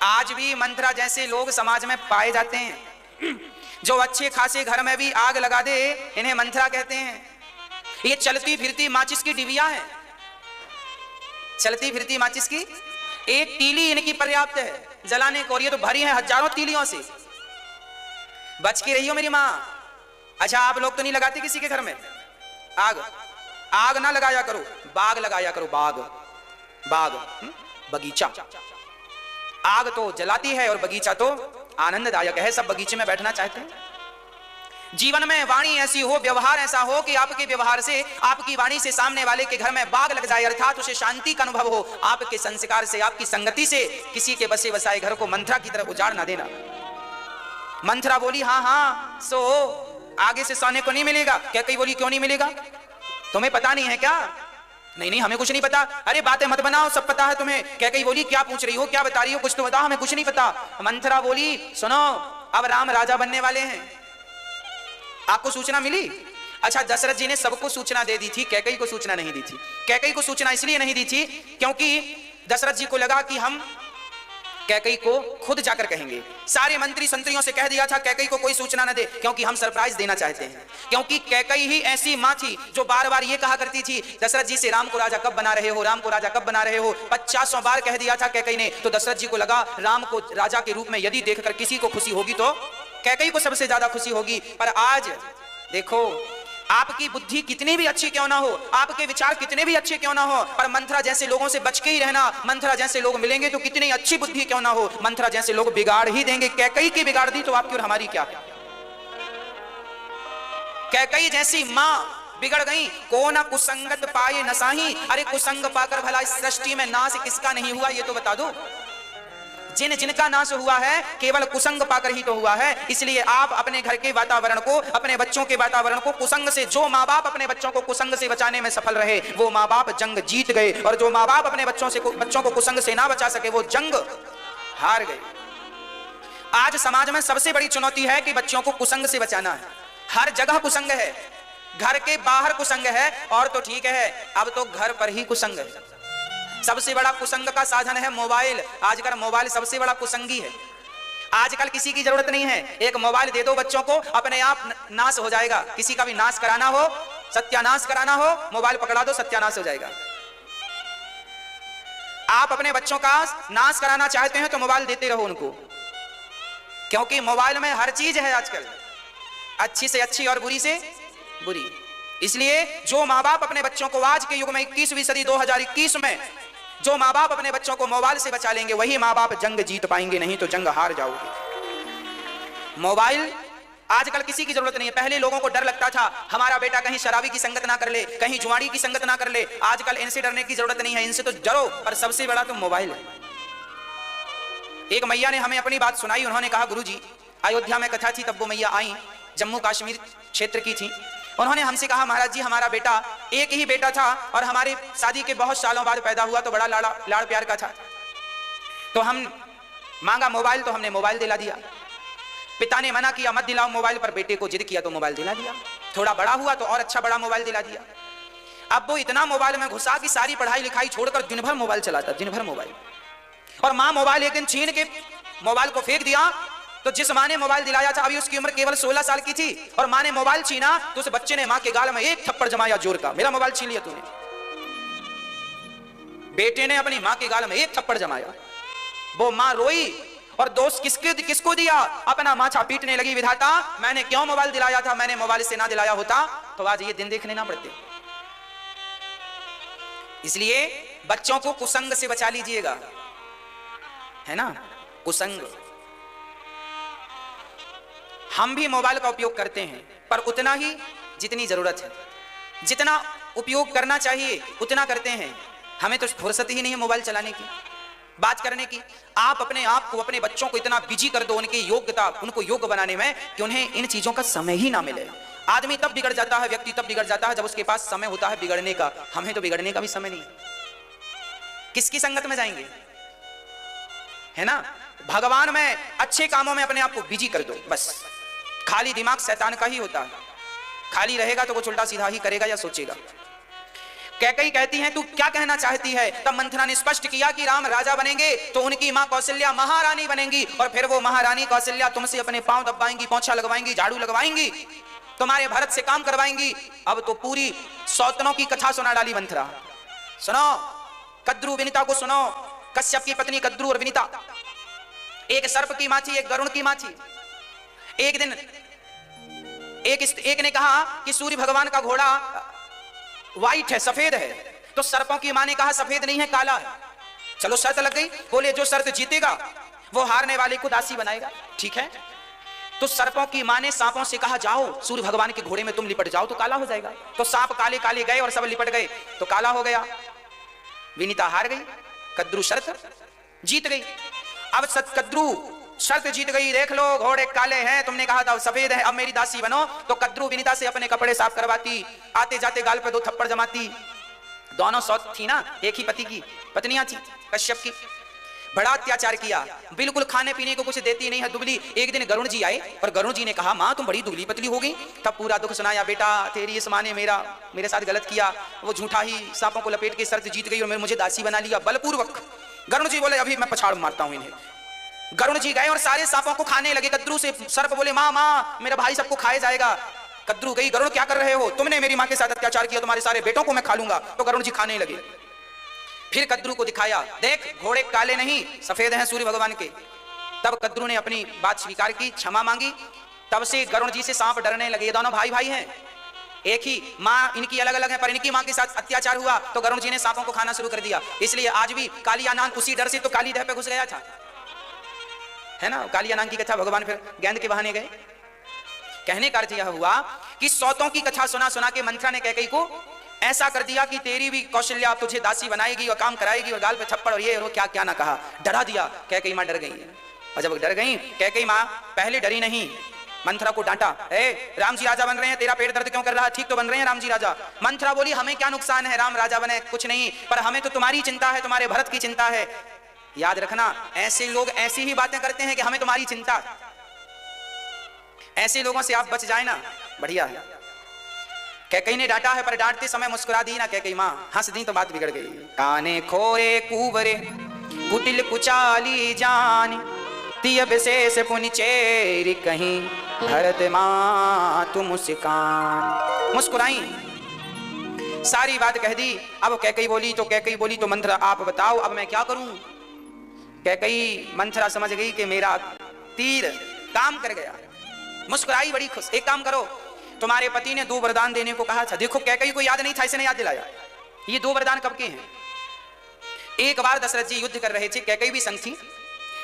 आज भी मंथरा जैसे लोग समाज में पाए जाते हैं, जो अच्छे खासे घर में भी आग लगा दे, इन्हें मंथरा कहते हैं। ये चलती फिरती माचिस की डिबिया है। चलती फिरती माचिस की एक तीली इनकी पर्याप्त है जलाने को, और ये तो भरी है हजारों तीलियों से। बच के रहियो मेरी माँ। अच्छा, आप लोग तो नहीं लगाते किसी के घर में आग? आग ना लगाया करो, बाग लगाया करो, बाग बगीचा। आग तो जलाती है और बगीचा तो आनंददायक है। सब बगीचे में बैठना चाहते हैं। जीवन में वाणी ऐसी हो, व्यवहार ऐसा हो कि आपके व्यवहार से, आपकी वाणी से सामने वाले के घर में बाग लग जाए, अर्थात उसे शांति का अनुभव हो। आपके संस्कार से, आपकी संगति से किसी के बसे बसाए घर को मंथरा की तरफ उजाड़ ना देना। मंथरा बोली, हाँ हाँ सो, आगे से सोने को नहीं मिलेगा। कैकई बोली, क्यों नहीं मिलेगा? तुम्हें पता नहीं है क्या? नहीं नहीं, हमें कुछ नहीं पता। अरे बातें मत बनाओ, सब पता है तुम्हें। कैकई बोली, क्या पूछ रही हो, क्या बता रही हो? कुछ तो बताओ, हमें कुछ नहीं पता। मंथरा बोली, सुनो, अब राम राजा बनने वाले हैं। आपको सूचना मिली? अच्छा, दशरथ जी ने सबको सूचना दे दी थी, कैकेयी को सूचना नहीं दी थी। कैकेयी को सूचना इसलिए नहीं दी थी क्योंकि दशरथ जी को लगा कि हम कैकेयी को खुद जाकर कहेंगे। सारे मंत्री संतरियों से कह दिया था कैकेयी को कोई सूचना न दे, क्योंकि हम सरप्राइज देना चाहते हैं। क्योंकि कैकेयी ही ऐसी मां थी जो बार बार ये कहा करती थी दशरथ जी से, राम को राजा कब बना रहे हो, राम को राजा कब बना रहे हो। 50 बार कह दिया था कैकेयी ने। तो दशरथ जी को लगा राम को राजा के रूप में यदि देखकर किसी को खुशी होगी तो कैकेयी को सबसे ज्यादा खुशी होगी। पर आज देखो, आपकी बुद्धि कितनी भी अच्छी क्यों ना हो, आपके विचार कितने भी अच्छे क्यों ना हो, पर मंथरा जैसे लोगों से बच के ही रहना। मंथरा जैसे लोग मिलेंगे तो कितनी अच्छी बुद्धि क्यों ना हो, मंथरा जैसे लोग बिगाड़ ही देंगे। कैकेयी की बिगाड़ दी तो आपकी और हमारी क्या? कैकेयी जैसी मां बिगड़ गई। को ना कुसंगत पाए नसाही। अरे कुसंग पाकर भला इस सृष्टि में नाश किसका नहीं हुआ, ये तो बता दो। जिन जिनका नाश हुआ है केवल कुसंग पाकर ही तो हुआ है। इसलिए आप अपने घर के वातावरण को, अपने बच्चों के वातावरण को कुसंग से, जो माँ बाप अपने बच्चों को कुसंग से बचाने में सफल रहे वो माँ बाप जंग जीत गए, और जो माँ बाप अपने बच्चों को कुसंग से ना बचा सके वो जंग हार गए। आज समाज में सबसे बड़ी चुनौती है कि बच्चों को कुसंग से बचाना है। हर जगह कुसंग है, घर के बाहर कुसंग है, और तो ठीक है अब तो घर पर ही कुसंग है। सबसे बड़ा कुसंग का साधन है मोबाइल। आजकल मोबाइल सबसे बड़ा कुसंगी है। आजकल किसी की जरूरत नहीं है, एक मोबाइल दे दो बच्चों को, अपने आप नाश हो जाएगा। किसी का भी नाश कराना हो, सत्यानाश कराना हो, मोबाइल पकड़ा दो, सत्यानाश हो जाएगा। आप अपने बच्चों का नाश कराना चाहते हैं तो मोबाइल देते रहो उनको, क्योंकि मोबाइल में हर चीज है आजकल, अच्छी से अच्छी और बुरी से बुरी। इसलिए जो माँ बाप अपने बच्चों को आज के युग में 21वीं सदी 2021 में जो माँ बाप अपने बच्चों को मोबाइल से बचा लेंगे वही माँ बाप जंग जीत पाएंगे, नहीं तो जंग हार जाओगे। मोबाइल आजकल किसी की जरूरत नहीं है। पहले लोगों को डर लगता था हमारा बेटा कहीं शराबी की संगत ना कर ले, कहीं जुआड़ी की संगत ना कर ले। आजकल इनसे डरने की जरूरत नहीं है, इनसे तो डरो, पर सबसे बड़ा तो मोबाइल है। एक मैया ने हमें अपनी बात सुनाई। उन्होंने कहा गुरुजी, अयोध्या में कथा थी, तब वो मैया आई, जम्मू कश्मीर क्षेत्र की थी। उन्होंने हमसे कहा महाराज जी हमारा बेटा, एक ही बेटा था और हमारी शादी के बहुत सालों बाद पैदा हुआ, तो बड़ा लाड़ प्यार का था। तो हम मांगा मोबाइल, तो हमने मोबाइल दिला दिया। पिता ने मना किया मत दिलाओ मोबाइल, पर बेटे को जिद किया तो मोबाइल दिला दिया। थोड़ा बड़ा हुआ तो और अच्छा बड़ा मोबाइल दिला दिया। अब वो इतना मोबाइल में घुसा कि सारी पढ़ाई लिखाई छोड़कर दिन भर मोबाइल चलाता, दिन भर मोबाइल। और माँ मोबाइल एक दिन छीन के मोबाइल को फेंक दिया। तो जिस माँ ने मोबाइल दिलाया था, अभी उसकी उम्र केवल 16 साल की थी, और माँ ने मोबाइल छीना तो उस बच्चे ने माँ के गाल में एक थप्पड़ जमाया जोर का, मेरा मोबाइल छीन लिया तूने। बेटे ने अपनी माँ के गाल में एक थप्पड़ जमाया। वो माँ रोई और दोस्त किसको दिया? अपना माथा पीटने लगी, विधाता मैंने क्यों मोबाइल दिलाया था, मैंने मोबाइल से ना दिलाया होता तो आज ये दिन देखने ना पड़ते। इसलिए बच्चों को कुसंग से बचा लीजिएगा, है ना। कुसंग, हम भी मोबाइल का उपयोग करते हैं पर उतना ही जितनी जरूरत है, जितना उपयोग करना चाहिए उतना करते हैं। हमें तो फुर्सत ही नहीं है मोबाइल चलाने की, बात करने की। आप अपने आप को, अपने बच्चों को इतना बिजी कर दो उनकी योग्यता, उनको योग्य बनाने में कि उन्हें इन चीजों का समय ही ना मिले। आदमी तब बिगड़ जाता है, व्यक्ति तब बिगड़ जाता है जब उसके पास समय होता है बिगड़ने का। हमें तो बिगड़ने का भी समय नहीं। किसकी संगत में जाएंगे, है ना। भगवान में, अच्छे कामों में अपने आप को बिजी कर दो बस। खाली दिमाग शैतान का ही होता है, खाली रहेगा तो वो उल्टा सीधा ही करेगा या सोचेगा। कैकेयी कहती हैं तू क्या कहना चाहती है? तब मंथरा ने स्पष्ट किया कि राम राजा बनेंगे तो उनकी मां कौशल्या महारानी बनेंगी, और फिर वो महारानी कौशल्या तुमसे अपने पांव दबाएंगी, पोंछा लगवाएंगी, झाड़ू लगवाएंगी, तुम्हारे भरत से काम करवाएंगी। अब तो पूरी सौतनों की कथा सुना डाली मंथरा। सुनो, कद्रू विनीता को सुनो। कश्यप की पत्नी कद्रू और विनीता एक सर्प की मां थी, एक गरुण की मां थी। एक दिन एक ने कहा कि सूर्य भगवान का घोड़ा व्हाइट है, सफेद है। तो सर्पों की मां ने कहा सफेद नहीं है, काला है। चलो शर्त लग गई, बोले जो शर्त जीतेगा वो हारने वाले को दासी बनाएगा, ठीक है। तो सर्पों की मां ने सांपों से कहा जाओ सूर्य भगवान के घोड़े में तुम लिपट जाओ तो काला हो जाएगा। तो सांप काले काले गए और सब लिपट गए तो काला हो गया। विनीता हार गई, कद्रू शर्त जीत गई। अब कद्रू शर्त जीत गई, देख लो घोड़े काले हैं, तुमने कहा था सफेद है, अब मेरी दासी बनो। तो कद्रू विनीता से अपने कपड़े साफ करवाती, आते जाते गाल पे 2 थप्पड़ जमाती। दोनों सौत थी ना, एक ही पति की पत्नियां थी कश्यप की। बड़ा अत्याचार किया, बिल्कुल खाने पीने को कुछ देती नहीं है, दुबली। एक दिन गरुण जी आए और गरुण जी ने कहा माँ तुम बड़ी दुबली पतली हो गई। तब पूरा दुख सुनाया, बेटा तेरी इस माँ ने मेरे साथ गलत किया, वो झूठा ही सांपों को लपेट के शर्त जीत गई और मुझे दासी बना लिया बलपूर्वक। गरुण जी बोले अभी मैं पछाड़ मारता हूं इन्हें। गरुण जी गए और सारे सांपों को खाने लगे। कद्रू से सर्प बोले माँ माँ मेरा भाई सबको खाया जाएगा। कद्रू गई, गरुण क्या कर रहे हो, तुमने मेरी माँ के साथ अत्याचार किया, तुम्हारे सारे बेटों को मैं खा लूंगा। तो गरुण जी खाने लगे। फिर कद्रू को दिखाया, देख घोड़े काले नहीं सफेद हैं सूर्य भगवान के। तब कद्रू ने अपनी बात स्वीकार की, क्षमा मांगी। तब से गरुण जी से सांप डरने लगे। ये दोनों भाई भाई हैं, एक ही माँ इनकी अलग अलग है, पर इनकी माँ के साथ अत्याचार हुआ तो गरुण जी ने सांपों को खाना शुरू कर दिया। इसलिए आज भी कालियानाग उसी डर से तो काली देह पे घुस गया था, है ना। कालियानाग की कथा भगवान फिर गेंद के बहाने गए। कहने का अर्थ यह हुआ कि सौतों की कथा सुना सुना के मंथरा ने कैकेयी को ऐसा कर दिया कि तेरी भी कौशल्या तुझे दासी बनाएगी और काम कराएगी और गाल पे थप्पड़ और ये और क्या क्या ना कहा, डरा दिया। कैकेयी माँ डर गई। और जब डर गई कैकेयी माँ पहले डरी नहीं, मंथरा को डांटा, ए राम जी राजा बन रहे हैं, तेरा पेट दर्द क्यों कर रहा है, ठीक तो बन रहे हैं राम जी राजा। मंथरा बोली हमें क्या नुकसान है राम राजा बने, कुछ नहीं, पर हमें तो तुम्हारी चिंता है, तुम्हारे भरत की चिंता है। याद रखना ऐसे लोग ऐसी ही बातें करते हैं कि हमें तुम्हारी चिंता, ऐसे लोगों से आप बच जाए ना, बढ़िया है। कैकेयी ने डांटा है पर डांटते समय मुस्कुरा दी ना कैकेयी माँ, हंस दी तो बात बिगड़ गई। काने खोरे कुबरे कुटिल कुचाली जान तिय विशेष पुनि चेरी कहीं भरत माँ तुम मुस्कान। मुस्कुराई, सारी बात कह दी। अब कैकेयी बोली तो मंथरा आप बताओ अब मैं क्या करूं। कैकेयी मंथरा समझ गई कि मेरा तीर काम कर गया, मुस्कुराई बड़ी खुश। एक काम करो, तुम्हारे पति ने 2 वरदान देने को कहा था। देखो कैकेयी को याद नहीं था, इसने याद दिलाया। ये 2 वरदान कब के हैं। एक बार दशरथ जी युद्ध कर रहे थे, कैकेयी भी संग थी।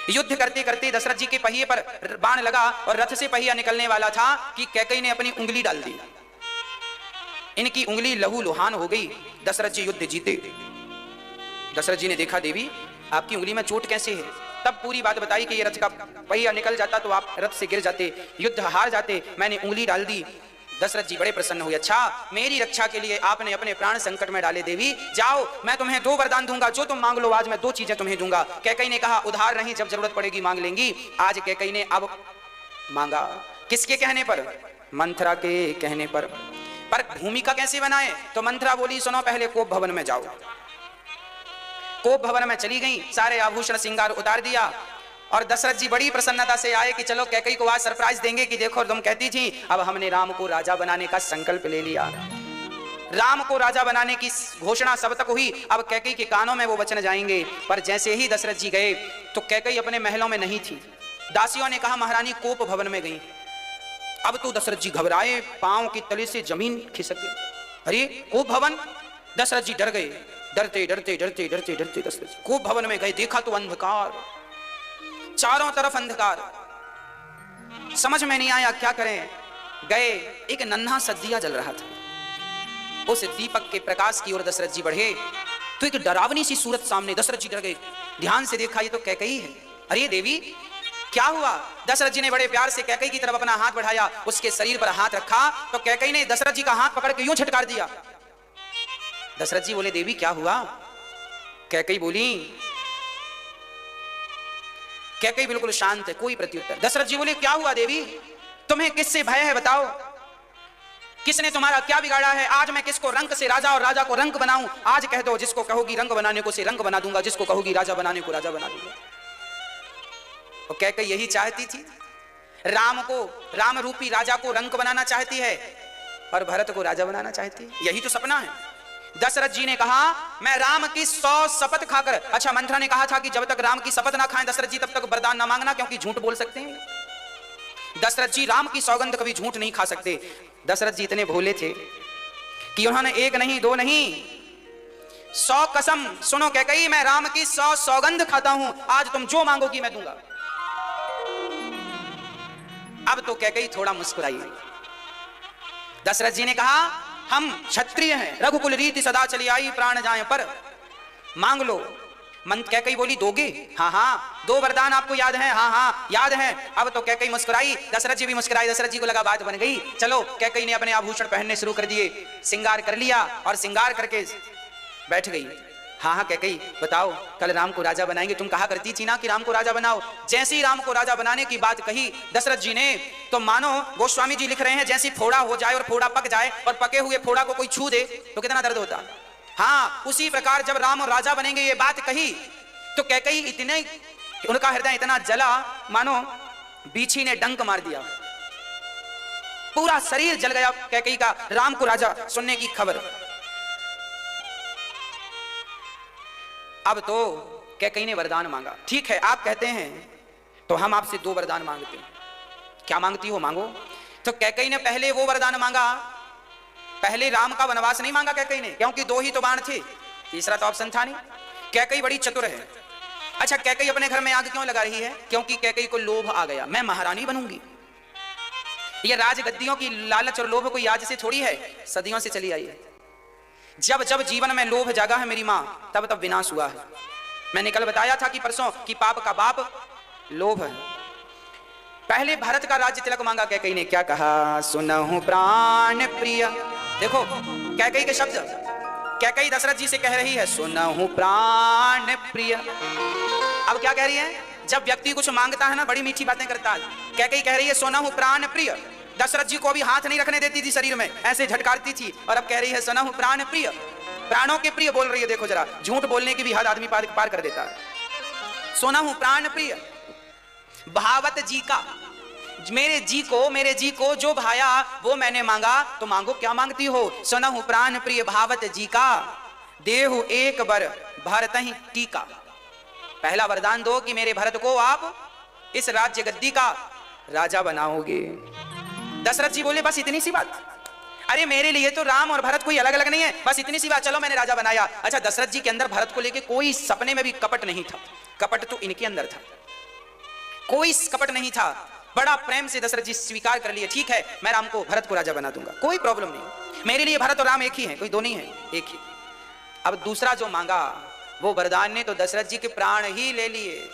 युद्ध करते करते दशरथ जी के पहिए पर बाण लगा और रथ से पहिया निकलने वाला था कि कैकेयी ने अपनी उंगली डाल दी। इनकी उंगली लहू लुहान हो गई। दशरथ जी युद्ध जीते। दशरथ जी ने देखा देवी आपकी उंगली में चोट कैसे है। तब पूरी बात बताई कि ये रथ का पहिया निकल जाता तो आप रथ से गिर जाते, युद्ध हार जाते, मैंने उंगली डाल दी। दशरथ जी बड़े प्रसन्न हुए। अच्छा मेरी रक्षा के लिए आपने अपने प्राण संकट में डाले देवी, जाओ मैं तुम्हें 2 वरदान दूंगा, जो तुम मांग लो आज मैं 2 चीजें तुम्हें दूंगा। कैकेयी ने कहा उधार नहीं, जब जरूरत पड़ेगी मांग लेंगी। आज कैकेयी ने अब मांगा, किसके कहने पर, मंथरा के कहने पर भूमिका कैसे बनाए। तो मंथरा बोली सुनो पहले कोप भवन में जाओ। कोप भवन में चली गई, सारे आभूषण श्रृंगार उतार दिया और दशरथ जी बड़ी प्रसन्नता से आए कि चलो कैकेयी को आज सरप्राइज देंगे कि देखो तुम कहती थी, अब हमने राम को राजा बनाने का संकल्प ले लिया। राम को राजा बनाने की घोषणा सब तक हुई, अब कैकेयी के कानों में वो वचन जाएंगे। पर जैसे ही दशरथ जी गए तो कैकेयी अपने महलों में नहीं थी। दासियों ने कहा महारानी कोप भवन में गई। अब तो दशरथ जी घबराए, पांव के तले से जमीन खिसक गई। अरे कोप भवन, दशरथ जी डर गए। डरते डरते डरते डरते डरते दशरथ जी कोप भवन में गए, देखा तो अंधकार, चारों तरफ अंधकार, समझ में नहीं आया क्या करें। गए, एक नन्हा सा दिया जल रहा था, उस दीपक के प्रकाश की ओर दशरथ जी बढ़े तो एक डरावनी सी सूरत सामने। दशरथ जी डर गए, ध्यान से देखा ये तो कैकेयी है। अरे देवी क्या हुआ। दशरथ जी ने बड़े प्यार से कैकेयी की तरफ अपना हाथ बढ़ाया, उसके शरीर पर हाथ रखा तो कैकेयी ने दशरथ जी का हाथ पकड़ के यूं झटकार दिया। दशरथ जी बोले देवी क्या हुआ। कैकेयी बोली, कैकेयी बिल्कुल शांत है, कोई प्रत्युत्तर। दशरथ जी बोले क्या हुआ देवी, तुम्हें किससे भय है बताओ, किसने तुम्हारा क्या बिगाड़ा है। आज मैं किसको रंक से राजा और राजा को रंक बनाऊं, आज कह दो, जिसको कहोगी रंग बनाने को से रंग बना दूंगा, जिसको कहोगी राजा बनाने को राजा बना दूंगा। और कैकेयी यही चाहती थी, राम को, राम रूपी राजा को रंक बनाना चाहती है और भरत को राजा बनाना चाहती है, यही तो सपना है। दशरथ जी ने कहा मैं राम की 100 शपथ खाकर, अच्छा मंथरा ने कहा था कि जब तक राम की शपथ ना खाएं दशरथ जी तब तक वरदान ना मांगना, क्योंकि झूठ बोल सकते हैं। दशरथ जी राम की सौगंध कभी झूठ नहीं खा सकते। दशरथ जी इतने भोले थे कि उन्होंने 1 नहीं 2 नहीं 100 कसम, सुनो कैकेयी मैं राम की 100 सौगंध खाता हूं, आज तुम जो मांगोगी मैं दूंगा। अब तो कैकेयी थोड़ा मुस्कुराई। दशरथ जी ने कहा हम क्षत्रिय हैं, रघुकुल रीति सदा चली आई, प्राण जाए पर मांग लो। कैकेयी बोली दोगे, हाँ हाँ 2 वरदान आपको याद हैं, हाँ हाँ याद हैं। अब तो कैकेयी मुस्कुराई, दशरथ जी भी मुस्कुराई। दशरथ जी को लगा बात बन गई। चलो कैकेयी ने अपने आभूषण पहनने शुरू कर दिए, श्रृंगार कर लिया और श्रृंगार करके बैठ गई। हाँ हाँ कैकई बताओ, कल राम को राजा बनाएंगे, तुम कहा करती थी ना कि राम को राजा बनाओ। जैसे ही राम को राजा बनाने की बात कही दशरथ जी ने, तो मानो गोस्वामी जी लिख रहे हैं जैसे फोड़ा हो जाए और फोड़ा पक जाए और पके हुए फोड़ा को कोई छू दे तो कितना दर्द होता। हाँ उसी प्रकार जब राम राजा बनेंगे ये बात कही तो कैकई इतने, उनका हृदय इतना जला मानो बीछी ने डंक मार दिया, पूरा शरीर जल गया कैकई का राम को राजा सुनने की खबर। अब तो कैकई ने वरदान मांगा। ठीक है आप कहते हैं तो हम आपसे 2 वरदान मांगते हैं, क्या मांगती हो मांगो। तो कैकई ने पहले वो वरदान मांगा, पहले राम का वनवास नहीं मांगा कैकई ने, क्योंकि 2 ही तो बाण थे, तीसरा तो ऑप्शन था नहीं। कैकई बड़ी चतुर है। अच्छा कैकई अपने घर में आग क्यों लगा रही है, क्योंकि कैकई को लोभ आ गया, मैं महारानी बनूंगी। ये राजगद्दियों की लालच और लोभ कोई आज से थोड़ी है, सदियों से चली आई है। जब जब जीवन में लोभ जागा है मेरी माँ, तब तब विनाश हुआ है। मैंने कल बताया था कि परसों कि पाप का बाप लोभ है। पहले भारत का राज्य तिलक मांगा कैकई ने, क्या कहा, सुनहु प्राण प्रिय। देखो कैकई के शब्द, कैकई दशरथ जी से कह रही है सुनहु प्राण प्रिय। अब क्या कह रही है, जब व्यक्ति कुछ मांगता है ना बड़ी मीठी बातें करता है। कैकई कह रही है सुनहु प्राण प्रिय। दशरथ जी को अभी हाथ नहीं रखने देती थी शरीर में, ऐसे झटकारती थी, और अब कह रही है सुनहु प्राण प्रिय, प्राणों के प्रिय बोल रही है। देखो जरा, झूठ बोलने की भी हद आदमी पार कर देता है। सुनहु प्राण प्रिय भावत जी का, मेरे जी को जो भाया वो मैंने मांगा, तो मांगो क्या मांगती हो। सुनहु प्राण प्रिय भावत जी का, देहु एक बर भरत ही टीका। पहला वरदान दो कि मेरे भरत को आप इस राज्य गद्दी का राजा बनाओगे। दशरथ जी बोले बस इतनी सी बात, अरे मेरे लिए तो राम और भरत कोई अलग अलग नहीं है, बस इतनी सी बात, चलो मैंने राजा बनाया। अच्छा दशरथ जी के अंदर भरत को लेके कोई सपने में भी कपट नहीं था, कपट तो इनके अंदर था, कोई कपट नहीं था। बड़ा प्रेम से दशरथ जी स्वीकार कर लिए, ठीक है मैं राम को भरत को राजा बना दूंगा, कोई प्रॉब्लम नहीं, मेरे लिए भरत और राम एक ही है, कोई दो नहीं है, एक ही। अब दूसरा जो मांगा वो वरदान ने तो दशरथ जी के प्राण ही ले लिए।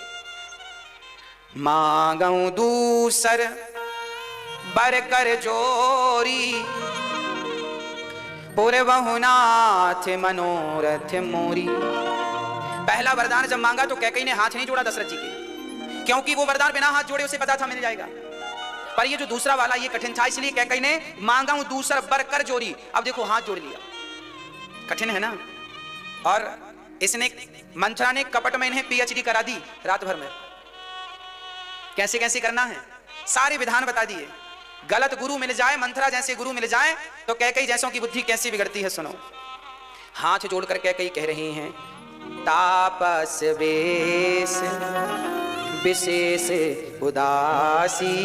मांगू दूसर बर कर जोरी, पूर्वहुनाथ मनोरथ मोरी। पहला वरदान जब मांगा तो कैकई ने हाथ नहीं जोड़ा दशरथ जी के, क्योंकि वो वरदान बिना हाथ जोड़े उसे पता था मिल जाएगा। पर ये जो दूसरा वाला ये कठिन था, इसलिए कैकई ने मांगा हूं दूसरा बर कर जोरी। अब देखो हाथ जोड़ लिया, कठिन है ना। और इसने मंथरा ने कपट में इन्हें पीएचडी करा दी रात भर में, कैसे कैसे करना है सारे विधान बता दिए। गलत गुरु मिल जाए, मंथरा जैसे गुरु मिल जाए तो कैकई जैसों की बुद्धि कैसे बिगड़ती है सुनो। हाथ जोड़कर कैकई कह रही हैं, तापस वेश विशेष उदासी,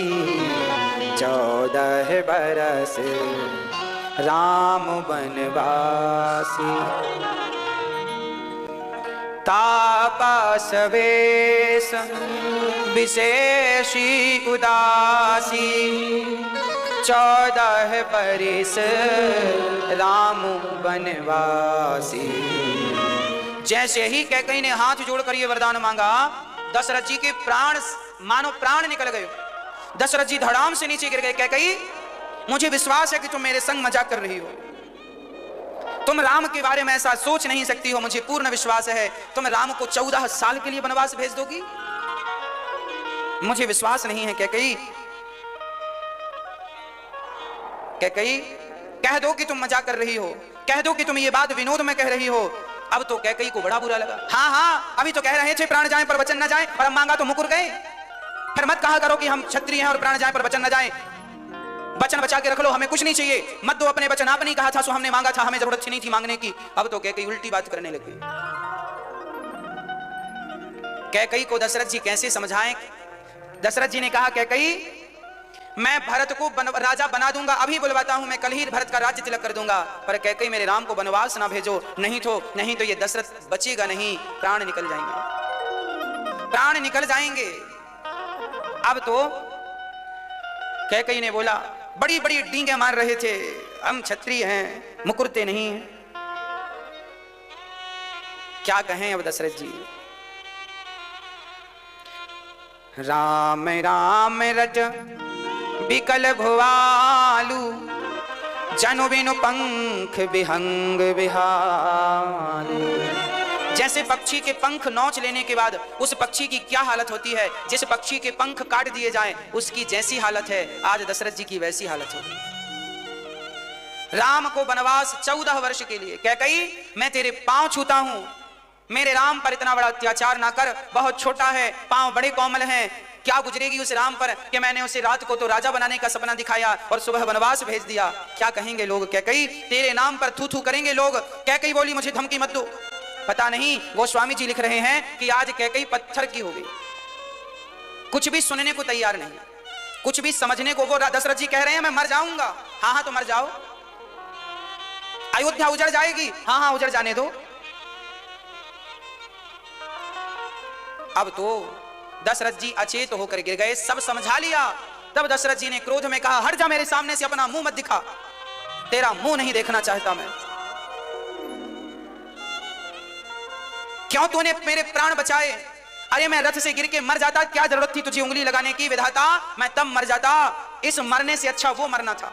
14 बरस राम बनवासी। तापस वेश विशेषी उदासी, 14 बरस राम बनवासी। जैसे ही कैकई ने हाथ जोड़कर ये वरदान मांगा, दशरथ जी के प्राण मानो प्राण निकल गए। दशरथ जी धड़ाम से नीचे गिर गए। कैकई मुझे विश्वास है कि तुम मेरे संग मजाक कर रही हो, तुम राम के बारे में ऐसा सोच नहीं सकती हो, मुझे पूर्ण विश्वास है तुम राम को 14 साल के लिए वनवास भेज दोगी, मुझे विश्वास नहीं है। कैकई कैकई कह दो कि तुम मजाक कर रही हो, कह दो कि तुम ये बात विनोद में कह रही हो। अब तो कैकई को बड़ा बुरा लगा। हाँ हाँ अभी तो कह रहे थे प्राण जाएं पर वचन न जाएं, पर अब मांगा तो मुकर गए। फिर मत कहा करो कि हम क्षत्रिय हैं और प्राण जाएं पर वचन न जाएं। वचन बचा के रख लो, हमें कुछ नहीं चाहिए, मत दो अपने वचन, आपने कहा था सो हमने मांगा था, हमें जरूरत नहीं थी मांगने की। अब तो कैकई उल्टी बात करने लगी। कैकई को दशरथ जी कैसे समझाएं। दशरथ जी ने कहा कैकई मैं भरत को राजा बना दूंगा, अभी बुलवाता हूं, मैं कल ही भरत का राज्य तिलक कर दूंगा, पर कैकई मेरे राम को वनवास ना भेजो, नहीं तो ये दशरथ बचेगा नहीं, प्राण निकल जाएंगे, प्राण निकल जाएंगे। अब तो कैकई ने बोला, बड़ी बड़ी डींगे मार रहे थे, हम क्षत्रिय हैं, मुकुरते नहीं हैं। क्या कहें अब दशरथ जी। राम राम रज बिकल भुआलू, जनु बिनु पंख विहंग विहालू, ऐसे पक्षी के पंख नोच लेने के बाद उस पक्षी की क्या हालत होती है, जिस पक्षी के पंख काट दिए जाएं उसकी जैसी हालत है, आज दशरथ जी की वैसी हालत हो गई। राम को वनवास 14 वर्ष के लिए। कैकई, मैं तेरे पांव छूता हूं, मेरे राम पर इतना बड़ा अत्याचार ना कर, बहुत छोटा है, पांव बड़े कोमल हैं, क्या गुजरेगी उस राम पर कि मैंने उसे रात को तो राजा बनाने का सपना दिखाया और सुबह वनवास भेज दिया, क्या कहेंगे लोग। कैकई, तेरे नाम पर थू थू करेंगे लोग। कैकई बोली, मुझे धमकी मत दो। पता नहीं गोस्वामी जी लिख रहे हैं कि आज कैकई पत्थर की हो गई, कुछ भी सुनने को तैयार नहीं, कुछ भी समझने को। वो दशरथ जी कह रहे हैं मैं मर जाऊंगा। हाँ हाँ तो मर जाओ, अयोध्या उजड़ जाएगी। हाँ हाँ उजड़ जाने दो। अब तो दशरथ जी अचेत होकर गिर गए, सब समझा लिया। तब दशरथ जी ने क्रोध में कहा, हट जा मेरे सामने से, अपना मुंह मत दिखा, तेरा मुंह नहीं देखना चाहता मैं। क्यों तूने मेरे प्राण बचाए? अरे मैं रथ से गिर के मर जाता, क्या जरूरत थी तुझे उंगली लगाने की विधाता, मैं तब मर जाता। इस मरने से अच्छा वो मरना था,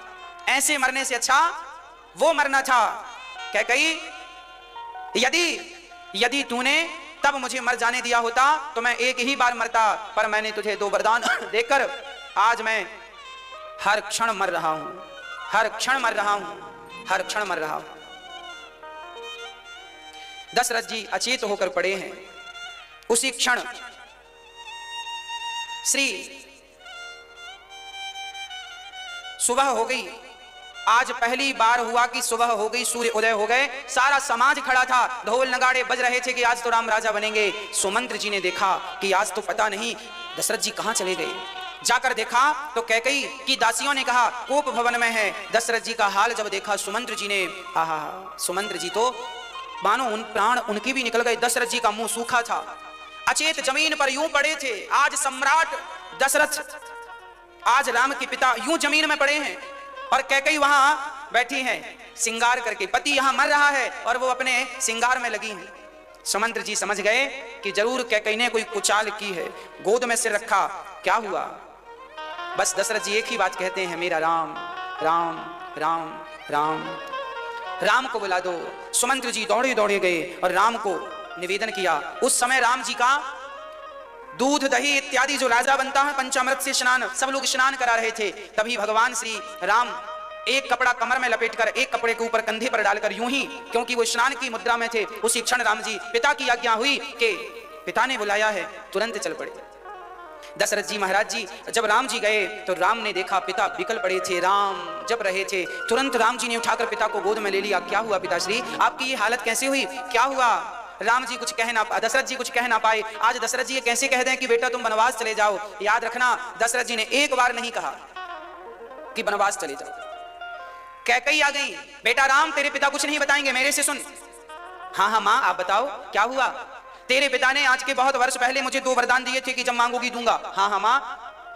ऐसे मरने से अच्छा वो मरना था। कैकई, यदि तूने तब मुझे मर जाने दिया होता तो मैं एक ही बार मरता, पर मैंने तुझे 2 वरदान देकर आज मैं हर क्षण मर रहा हूं, हर क्षण मर रहा हूं, हर क्षण मर रहा हूं। दशरथ जी अचेत होकर पड़े हैं। उसी क्षण श्री सुबह हो गई। आज पहली बार हुआ कि सुबह हो गई, सूर्य उदय हो गए, सारा समाज खड़ा था, ढोल नगाड़े बज रहे थे कि आज तो राम राजा बनेंगे। सुमंत्र जी ने देखा कि आज तो पता नहीं दशरथ जी कहां चले गए। जाकर देखा तो कैकई की दासियों ने कहा कोप भवन में है। दशरथ जी का हाल जब देखा सुमंत्र जी ने, आहा, सुमंत्र जी तो मानो उन प्राण उनके भी निकल गए। दशरथ जी का मुंह सूखा था, अचेत जमीन पर यूं पड़े थे। आज सम्राट दशरथ, आज राम के पिता यूं जमीन में पड़े हैं और कैकई वहां बैठी हैं सिंगार करके। पति यहां मर रहा है और वो अपने सिंगार में लगी हैं। सुमंत्र जी समझ गए कि जरूर कैकई ने कोई कुचाल की है, गोद में सिर रखा। क्या हुआ? बस दशरथ जी एक ही बात कहते हैं, मेरा राम राम राम राम, राम को बुला दो। सुमंत्र जी दौड़े दौड़े गए और राम को निवेदन किया। उस समय राम जी का दूध दही इत्यादि जो राजा बनता है, पंचामृत से स्नान, सब लोग स्नान करा रहे थे। तभी भगवान श्री राम एक कपड़ा कमर में लपेटकर एक कपड़े के ऊपर कंधे पर डालकर यूं ही, क्योंकि वो स्नान की मुद्रा में थे, उसी क्षण राम जी, पिता की आज्ञा हुई कि पिता ने बुलाया है, तुरंत चल पड़े। दशरथ जी महाराज जी जब राम जी गए तो राम ने देखा पिता बिकल पड़े थे, राम जप रहे थे। तुरंत राम जी ने उठाकर पिता को गोद में ले लिया। क्या हुआ पिताश्री, आपकी ये हालत कैसे हुई, क्या हुआ? राम जी कुछ कह ना, दशरथ जी कुछ कह ना पाए। आज दशरथ जी ये कैसे कह दें कि बेटा तुम वनवास चले जाओ। याद रखना, दशरथ जी ने एक बार नहीं कहा कि वनवास चले जाओ। कैकई आ गई, बेटा राम तेरे पिता कुछ नहीं बताएंगे, मेरे से सुन। हाँ हाँ माँ आप बताओ क्या हुआ। तेरे पिता ने आज के बहुत वर्ष पहले मुझे 2 वरदान दिए थे कि जब मांगोगी दूंगा। हाँ हाँ माँ,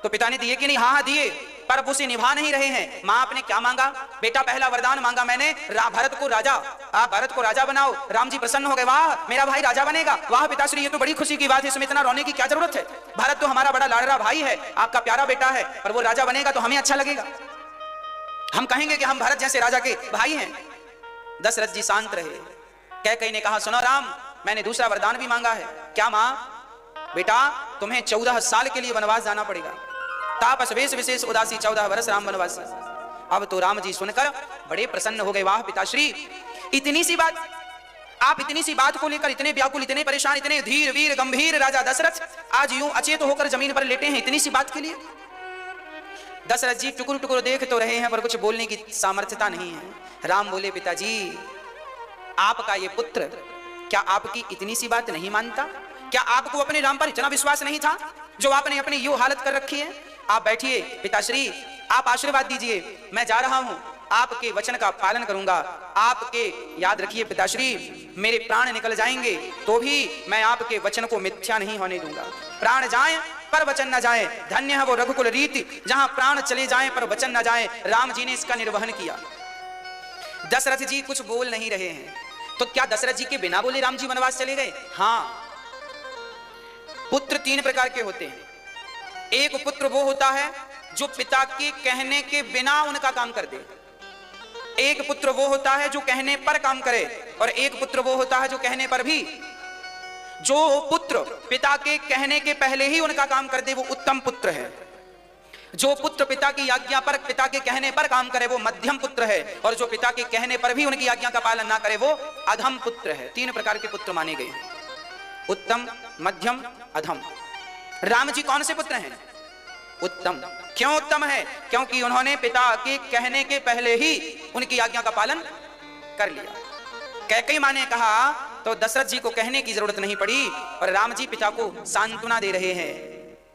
तो पिता ने दिए कि नहीं? हाँ हाँ दिए, पर अब उसे निभा नहीं रहे हैं। माँ आपने क्या मांगा? बेटा पहला वरदान मांगा मैंने, भरत को राजा, आप भरत को राजा बनाओ। राम जी प्रसन्न हो गए, वाह मेरा भाई राजा बनेगा, वाह पिताश्री ये तो बड़ी खुशी की बात है, इसमें इतना रोने की क्या जरूरत है। भरत तो हमारा बड़ा लाडला भाई है, आपका प्यारा बेटा है, पर वो राजा बनेगा तो हमें अच्छा लगेगा, हम कहेंगे कि हम भरत जैसे राजा के भाई हैं। दशरथ जी शांत रहे। कैकई ने कहा सुनो राम, मैंने दूसरा वरदान भी मांगा है। क्या मां? बेटा तुम्हें 14 साल के लिए वनवास जाना पड़ेगा। तापस वेश विशेष उदासी 14 वर्ष राम वनवासी। अब तो राम जी सुनकर बड़े प्रसन्न हो गए। वाह पिताश्री, इतनी सी बात, आप इतनी सी बात को लेकर इतने व्याकुल, इतने परेशान, इतने धीर वीर गंभीर राजा दशरथ आज यूं अचेत होकर जमीन पर लेटे हैं, इतनी सी बात के लिए। दशरथ जी टुकुर टुकुर देख तो रहे हैं पर कुछ बोलने की सामर्थ्यता नहीं है। राम बोले पिताजी, आपका ये पुत्र क्या आपकी इतनी सी बात नहीं मानता? क्या आपको अपने राम पर इतना विश्वास नहीं था जो आपने अपनी यो हालत कर रखी है? आप बैठिए पिताश्री, आप आशीर्वाद दीजिए, मैं जा रहा हूं, आपके वचन का पालन करूंगा। आपके याद रखिए पिताश्री, मेरे प्राण निकल जाएंगे तो भी मैं आपके वचन को मिथ्या नहीं होने दूंगा। प्राण जाए पर वचन न जाए, धन्य है वो रघुकुल रीति, जहां प्राण चले जाएं पर वचन न जाए। राम जी ने इसका निर्वहन किया। दशरथ जी कुछ बोल नहीं रहे हैं, तो क्या दशरथ जी के बिना बोले राम जी वनवास चले गए? हाँ, पुत्र 3 प्रकार के होते हैं। एक पुत्र वो होता है जो पिता के कहने के बिना उनका काम कर दे, एक पुत्र वो होता है जो कहने पर काम करे, और एक पुत्र वो होता है जो कहने पर भी जो पुत्र पिता के कहने के पहले ही उनका काम कर दे वो उत्तम पुत्र है। जो पुत्र पिता की आज्ञा पर, पिता के कहने पर काम करे वो मध्यम पुत्र है, और जो पिता के कहने पर भी उनकी आज्ञा का पालन ना करे वो अधम पुत्र है। 3 प्रकार के पुत्र माने गए, उत्तम, मध्यम, अधम। राम जी कौन से पुत्र हैं? उत्तम। क्यों उत्तम है? क्योंकि उन्होंने पिता के कहने के पहले ही उनकी आज्ञा का पालन कर लिया। कैकेयी माँ ने कहा तो दशरथ जी को कहने की जरूरत नहीं पड़ी, और राम जी पिता को सांत्वना दे रहे हैं।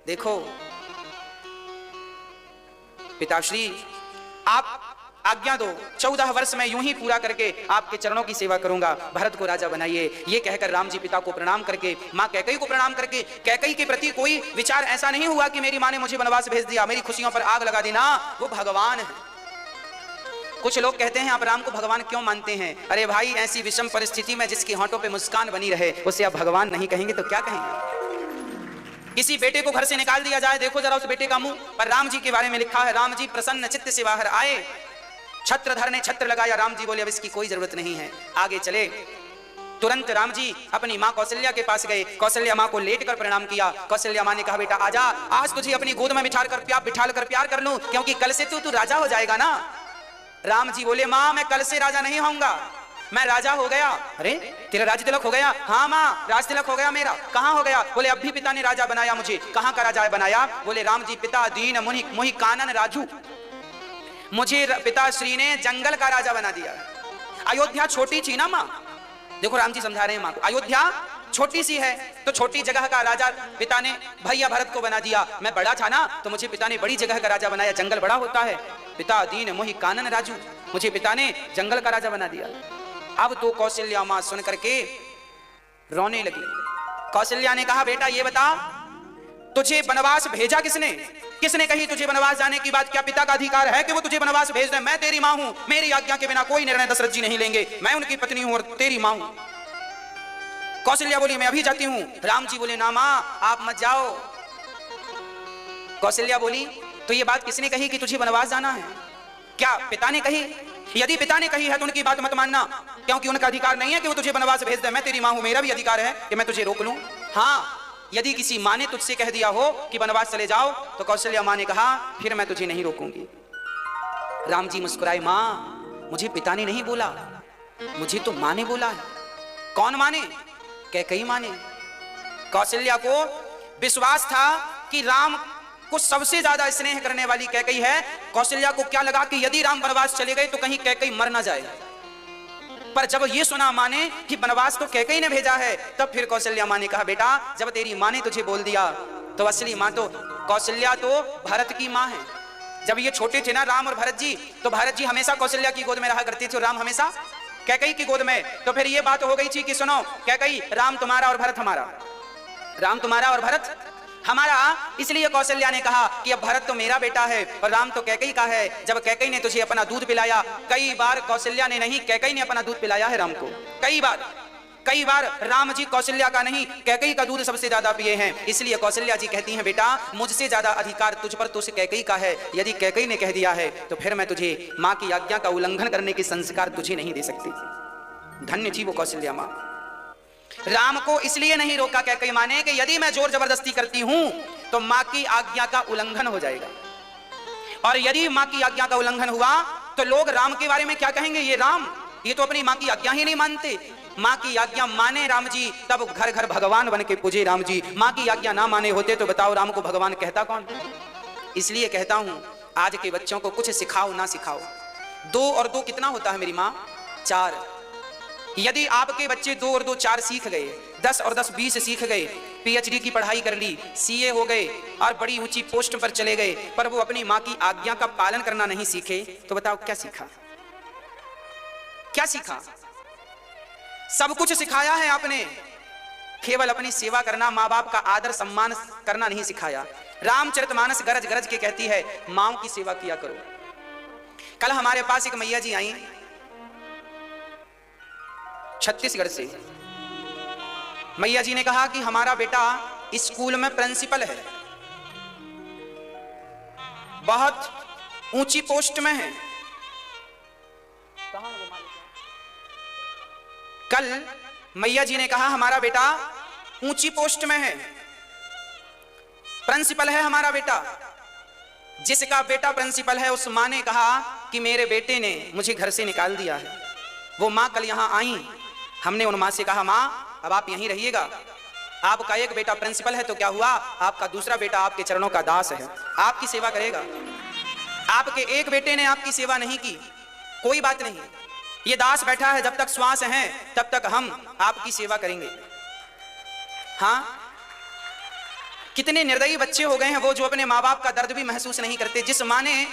देखो पिताश्री, आप आज्ञा दो, 14 वर्ष में यूं ही पूरा करके आपके चरणों की सेवा करूंगा, भरत को राजा बनाइए। ये कहकर राम जी पिता को प्रणाम करके, मां कैकेयी को प्रणाम करके, कैकेयी के प्रति कोई विचार ऐसा नहीं हुआ कि मेरी मां ने मुझे वनवास भेज दिया, मेरी खुशियों पर आग लगा देना, वो भगवान है। कुछ लोग कहते हैं आप राम को भगवान क्यों मानते हैं? अरे भाई, ऐसी विषम परिस्थिति में जिसके होंठों पे मुस्कान बनी रहे उसे आप भगवान नहीं कहेंगे तो क्या कहेंगे? किसी बेटे को घर से निकाल दिया जाए, देखो जरा उस बेटे का मुंह। पर राम जी के बारे में लिखा है, राम जी प्रसन्न चित्त से बाहर आए, छत्रधर ने छत्र लगाया, राम जी बोले अब इसकी कोई जरूरत नहीं है, आगे चले। तुरंत राम जी अपनी मां कौशल्या के पास गए, कौशल्या मां को लेटकर प्रणाम किया। कौशल्या मां ने कहा बेटा आजा, आज तुझे अपनी गोद में बिठाल कर प्यार कर लूं, क्योंकि कल से तू राजा हो जाएगा ना। राम जी बोले मां मैं कल से राजा नहीं होऊंगा, मैं राजा हो गया। अरे तेरा राज तिलक हो गया? हाँ माँ, राज तिलक हो गया मेरा। कहाँ हो गया? बोले अभी पिता ने राजा बनाया मुझे। कहाँ का राजा बनाया? बोले राम जी पिता दीन मुहि कानन राजू, मुझे पिताश्री ने जंगल का राजा बना दिया। अयोध्या छोटी थी ना माँ, देखो राम जी समझा रहे हैं माँ को, अयोध्या छोटी सी है तो छोटी जगह का राजा पिता ने भैया भरत को बना दिया। मैं बड़ा था ना तो मुझे पिता ने बड़ी जगह का राजा बनाया, जंगल बड़ा होता है। पिता दीन मोहि कानन राजू, मुझे पिता ने जंगल का राजा बना दिया। अब तो कौशल्या मां सुन करके रोने लगी। कौशल्या ने कहा बेटा ये बता, तुझे वनवास भेजा किसने? किसने कही तुझे वनवास जाने की बात? क्या पिता का अधिकार है कि वो तुझे वनवास भेज दे? मैं तेरी मां हूं, मेरी आज्ञा के बिना कोई निर्णय दशरथ जी नहीं लेंगे, मैं उनकी पत्नी हूं और तेरी मां हूं। कौशल्या बोली मैं अभी जाती हूं। राम जी बोले ना मां आप मत जाओ। कौशल्या बोली तो ये बात किसने कही कि तुझे वनवास जाना है? क्या पिता ने कही? यदि पिता ने कही है तो उनकी बात मत मानना, क्योंकि उनका अधिकार नहीं है कि वो तुझे वनवास भेज दे। मैं तेरी मां हूं, मेरा भी अधिकार है कि मैं तुझे रोक लूं। हाँ, यदि किसी मां ने तुझसे कह दिया हो कि वनवास चले जाओ तो कौशल्या मां ने कहा फिर मैं तुझे नहीं रोकूंगी। राम जी मुस्कुराए, मां मुझे पिता ने नहीं बोला, मुझे तो मां ने बोला है। कौन माने? कैकेयी माने। कौशल्या को विश्वास था कि राम को सबसे ज्यादा स्नेह करने वाली कैकेयी है। कौशल्या को क्या लगा कि यदि राम वनवास चले गए तो कहीं कैकेयी मर ना जाए। पर जब ये सुना मां ने कि वनवास तो कैकेयी ने भेजा है, तब फिर कौशल्या मां ने कहा बेटा जब तेरी मां ने तुझे बोल दिया तो असली मां तो कौशल्या तो भरत की मां है। जब ये छोटे थे ना राम और भरत जी, तो भरत जी हमेशा कौशल्या की गोद में रहा करते थे और राम हमेशा कैकेयी की गोद में। तो फिर ये बात हो गई थी कि सुनो कैकेयी, राम तुम्हारा और भरत हमारा, राम तुम्हारा और भरत हमारा। इसलिए कौशल्या ने कहा कि अब भरत तो मेरा बेटा है और राम तो कैकेयी का है। जब कैकेयी ने तुझे अपना दूध पिलाया, कई बार कौशल्या ने नहीं कैकेयी ने अपना दूध पिलाया है राम को, कई बार राम जी कौशल्या का नहीं कैकेयी का दूध सबसे ज्यादा पिए हैं। इसलिए कौशल्या जी कहती हैं बेटा मुझसे ज्यादा अधिकार तुझ पर तो उस कैकेयी का है। यदि कैकेयी ने कह दिया है तो फिर मैं तुझे मां की आज्ञा का उल्लंघन करने के संस्कार तुझे नहीं दे सकती। धन्य थी वो कौशल्या मां। राम को इसलिए नहीं रोका कैकेयी मां ने कि यदि मैं जोर जबरदस्ती करती हूं तो मां की आज्ञा का उल्लंघन हो जाएगा, और यदि मां की आज्ञा का उल्लंघन हुआ तो लोग राम के बारे में क्या कहेंगे? ये राम, ये तो अपनी मां की आज्ञा ही नहीं मानते। मां की आज्ञा माने राम जी तब घर घर भगवान बन के पूजे राम जी। मां की आज्ञा ना माने होते तो बताओ राम को भगवान कहता कौन? इसलिए कहता हूं आज के बच्चों को कुछ सिखाओ ना सिखाओ, 2 और 2 कितना होता है मेरी मां? 4। यदि आपके बच्चे 2 और 2 4 सीख गए, 10 और 10 20 सीख गए, PhD की पढ़ाई कर ली, CA हो गए और बड़ी ऊंची पोस्ट पर चले गए, पर वो अपनी मां की आज्ञा का पालन करना नहीं सीखे, तो बताओ क्या सीखा? क्या सीखा? सब कुछ सिखाया है आपने, केवल अपनी सेवा करना, माँ बाप का आदर सम्मान करना नहीं सिखाया। रामचरितमानस गरज गरज के कहती है मां की सेवा किया करो। कल हमारे पास एक मैया जी आई छत्तीसगढ़ से। मैया जी ने कहा कि हमारा बेटा स्कूल में प्रिंसिपल है, बहुत ऊंची पोस्ट में है। कल मैया जी ने कहा हमारा बेटा ऊंची पोस्ट में है, प्रिंसिपल है हमारा बेटा। जिसका बेटा प्रिंसिपल है उस माँ ने कहा कि मेरे बेटे ने मुझे घर से निकाल दिया है। वो माँ कल यहाँ आई, हमने उन माँ से कहा माँ अब आप यहीं रहिएगा, आपका एक बेटा प्रिंसिपल है तो क्या हुआ, आपका दूसरा बेटा आपके चरणों का दास है, आपकी सेवा करेगा। आपके एक बेटे ने आपकी सेवा नहीं की, कोई बात नहीं, ये दास बैठा है, जब तक श्वास है तब तक हम आपकी सेवा करेंगे। हाँ, कितने निर्दयी बच्चे हो गए हैं वो जो अपने माँ बाप का दर्द भी महसूस नहीं करते। जिस माँ ने,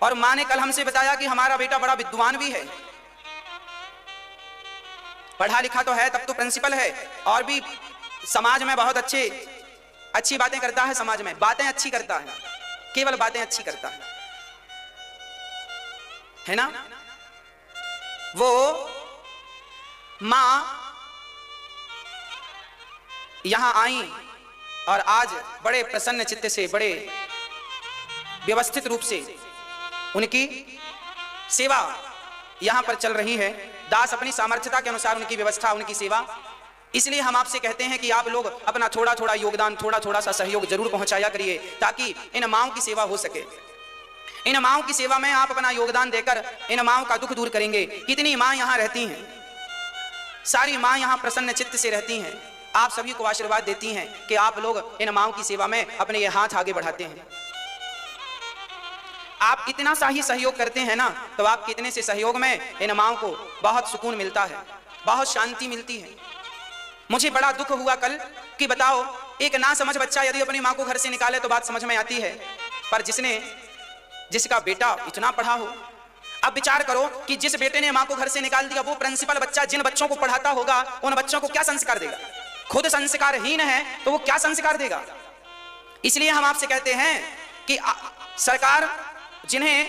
और माँ ने कल हमसे बताया कि हमारा बेटा बड़ा विद्वान भी है, पढ़ा लिखा तो है, तब तो प्रिंसिपल है, और भी समाज में बहुत अच्छी बातें करता है, समाज में बातें अच्छी करता है, केवल बातें अच्छी करता है ना। वो मां यहां आई और आज बड़े प्रसन्न चित्त से, बड़े व्यवस्थित रूप से उनकी सेवा यहां पर चल रही है। दास अपनी सामर्थ्यता के अनुसार उनकी व्यवस्था, उनकी सेवा। इसलिए हम आपसे कहते हैं कि आप लोग अपना थोड़ा थोड़ा योगदान, थोड़ा थोड़ा सा सहयोग जरूर पहुंचाया करिए, ताकि इन माँओं की सेवा हो सके। इन माँओं की सेवा में आप अपना योगदान देकर इन माँओं का दुख दूर करेंगे। कितनी माँ यहाँ रहती हैं, सारी माँ यहाँ प्रसन्न चित्त से रहती हैं, आप सभी को आशीर्वाद देती हैं कि आप लोग इन माँओं की सेवा में अपने ये हाथ आगे बढ़ाते हैं। आप इतना सा ही सहयोग करते हैं ना, तो आप कितने से सहयोग में इन माँओं को बहुत सुकून मिलता है, बहुत शांति मिलती है। मुझे बड़ा दुख हुआ कल कि बताओ, एक ना समझ बच्चा यदि अपनी माँ को घर से निकाले तो बात समझ में आती है, पर जिसका बेटा इतना पढ़ा हो, अब विचार करो कि जिस बेटे ने माँ को घर से निकाल दिया, वो प्रिंसिपल बच्चा जिन बच्चों को पढ़ाता होगा, उन बच्चों को क्या संस्कार देगा? खुद संस्कारहीन है तो वो क्या संस्कार देगा? इसलिए हम आपसे कहते हैं कि सरकार जिन्हें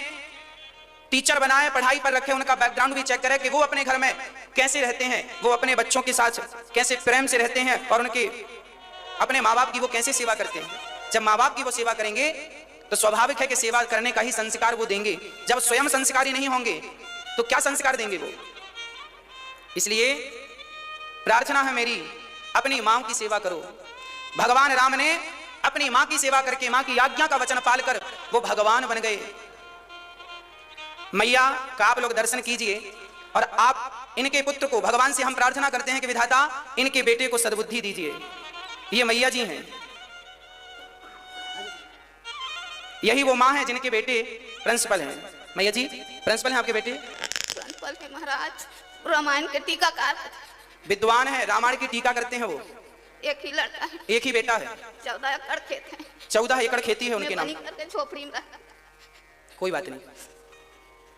टीचर बनाए, पढ़ाई पर रखे, उनका बैकग्राउंड भी चेक करे कि वो अपने घर में कैसे रहते हैं, वो अपने बच्चों के साथ कैसे प्रेम से रहते हैं, और उनके अपने माँ बाप की वो कैसे सेवा करते हैं। जब माँ बाप की वो सेवा करेंगे तो स्वाभाविक है कि सेवा करने का ही संस्कार वो देंगे। जब स्वयं संस्कारी नहीं होंगे तो क्या संस्कार देंगे वो? इसलिए प्रार्थना है मेरी, अपनी माँ की सेवा करो। भगवान राम ने अपनी माँ की सेवा करके, माँ की आज्ञा का वचन पालकर वो भगवान बन गए। मैया का आप लोग दर्शन कीजिए, और आप इनके पुत्र को, भगवान से हम प्रार्थना करते हैं कि विधाता इनके बेटे को सद्बुद्धि दीजिए। ये मैया जी हैं, यही वो माँ है जिनके बेटे प्रिंसिपल हैं। मैया जी प्रिंसिपल हैं आपके बेटे? प्रिंसिपल के महाराज रामायण के टीकाकार, विद्वान है, रामायण की टीका करते हैं वो। एक ही लड़का है, एक ही बेटा है। 14 एकड़ खेत है। 14 एकड़ खेती है उनके नाम। झोपड़ी में रहता। कोई बात नहीं,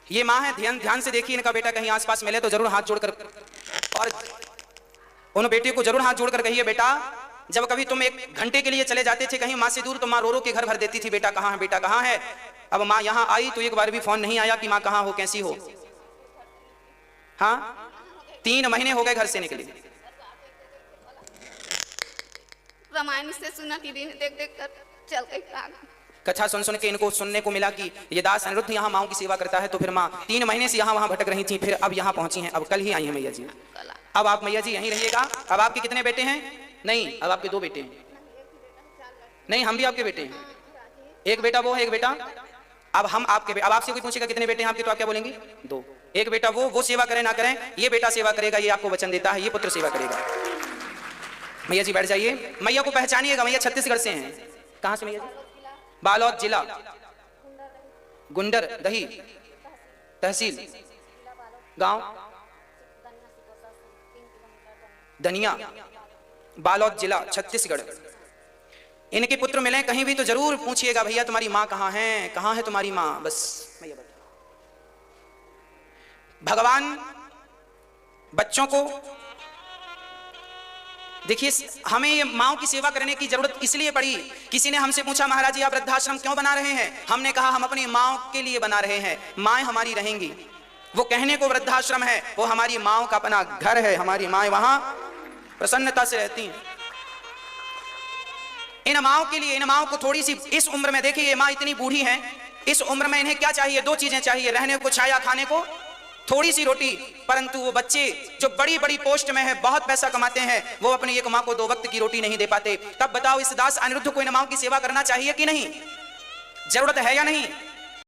ये माँ है, ध्यान से देखिए, इनका बेटा कहीं आसपास मिले तो जरूर हाथ जोड़कर, और उन बेटे को जरूर हाथ जोड़कर कहिए, बेटा जब कभी तुम 1 घंटे के लिए चले जाते थे कहीं माँ से दूर, तो माँ रो रो के घर भर देती थी, बेटा कहाँ है, बेटा कहाँ है। अब माँ यहाँ आई तो एक बार भी फोन नहीं आया कि माँ कहाँ हो, कैसी हो। हाँ, 3 महीने हो गए घर से निकले। रामायण से सुना, टीवी में देख देख कर चल गई। कथा सुन सुन के इनको सुनने को मिला कि ये दास अनिरुद्ध यहाँ माँओं की सेवा करता है, तो फिर माँ 3 महीने से यहाँ वहाँ भटक रही थी, फिर अब यहाँ पहुंची हैं, अब कल ही आई हैं मैया जी। अब आप मैया जी यहीं रहिएगा। अब आपके कितने बेटे हैं? नहीं, अब आपके 2 बेटे हैं। नहीं, हम भी आपके बेटे हैं, एक बेटा वो है, एक बेटा अब हम आपके। अब आपसे कोई पूछेगा कितने बेटे हैं आपके, तो आप क्या बोलेंगे? 2। एक बेटा वो सेवा करें ना करें, ये बेटा सेवा करेगा, ये आपको वचन देता है, ये पुत्र सेवा करेगा। मैया जी बैठ जाइए। मैया को पहचानिएगा, मैया छत्तीसगढ़ से हैं। कहाँ से मैया जी? बालोद जिला, गुंडर दही तहसील, गांव धनिया, बालोद जिला, छत्तीसगढ़। इनके पुत्र मिले कहीं भी तो जरूर पूछिएगा, भैया तुम्हारी माँ कहाँ है, कहाँ है तुम्हारी माँ। बस मैया बैठा। भगवान बच्चों को देखिए, हमें ये माँओं की सेवा करने की जरूरत इसलिए पड़ी। किसी ने हमसे पूछा, महाराज जी आप वृद्धाश्रम क्यों बना रहे हैं? हमने कहा हम अपनी माँओं के लिए बना रहे हैं, माएँ हमारी रहेंगी। वो कहने को वृद्धाश्रम है, वो हमारी माँओं का अपना घर है, हमारी माएँ वहां प्रसन्नता से रहती हैं। इन माँओं के लिए, इन माँओं को थोड़ी सी इस उम्र में, देखिए ये माँ इतनी बूढ़ी हैं, इस उम्र में इन्हें क्या चाहिए? 2 चीजें चाहिए, रहने को छाया, खाने को थोड़ी सी रोटी, परंतु वो बच्चे जो बड़ी बड़ी पोस्ट में है, बहुत पैसा कमाते हैं, वो अपनी एक माँ को 2 वक्त की रोटी नहीं दे पाते। तब बताओ इस दास अनिरुद्ध को इन माँओं की सेवा करना चाहिए कि नहीं? जरूरत है या नहीं?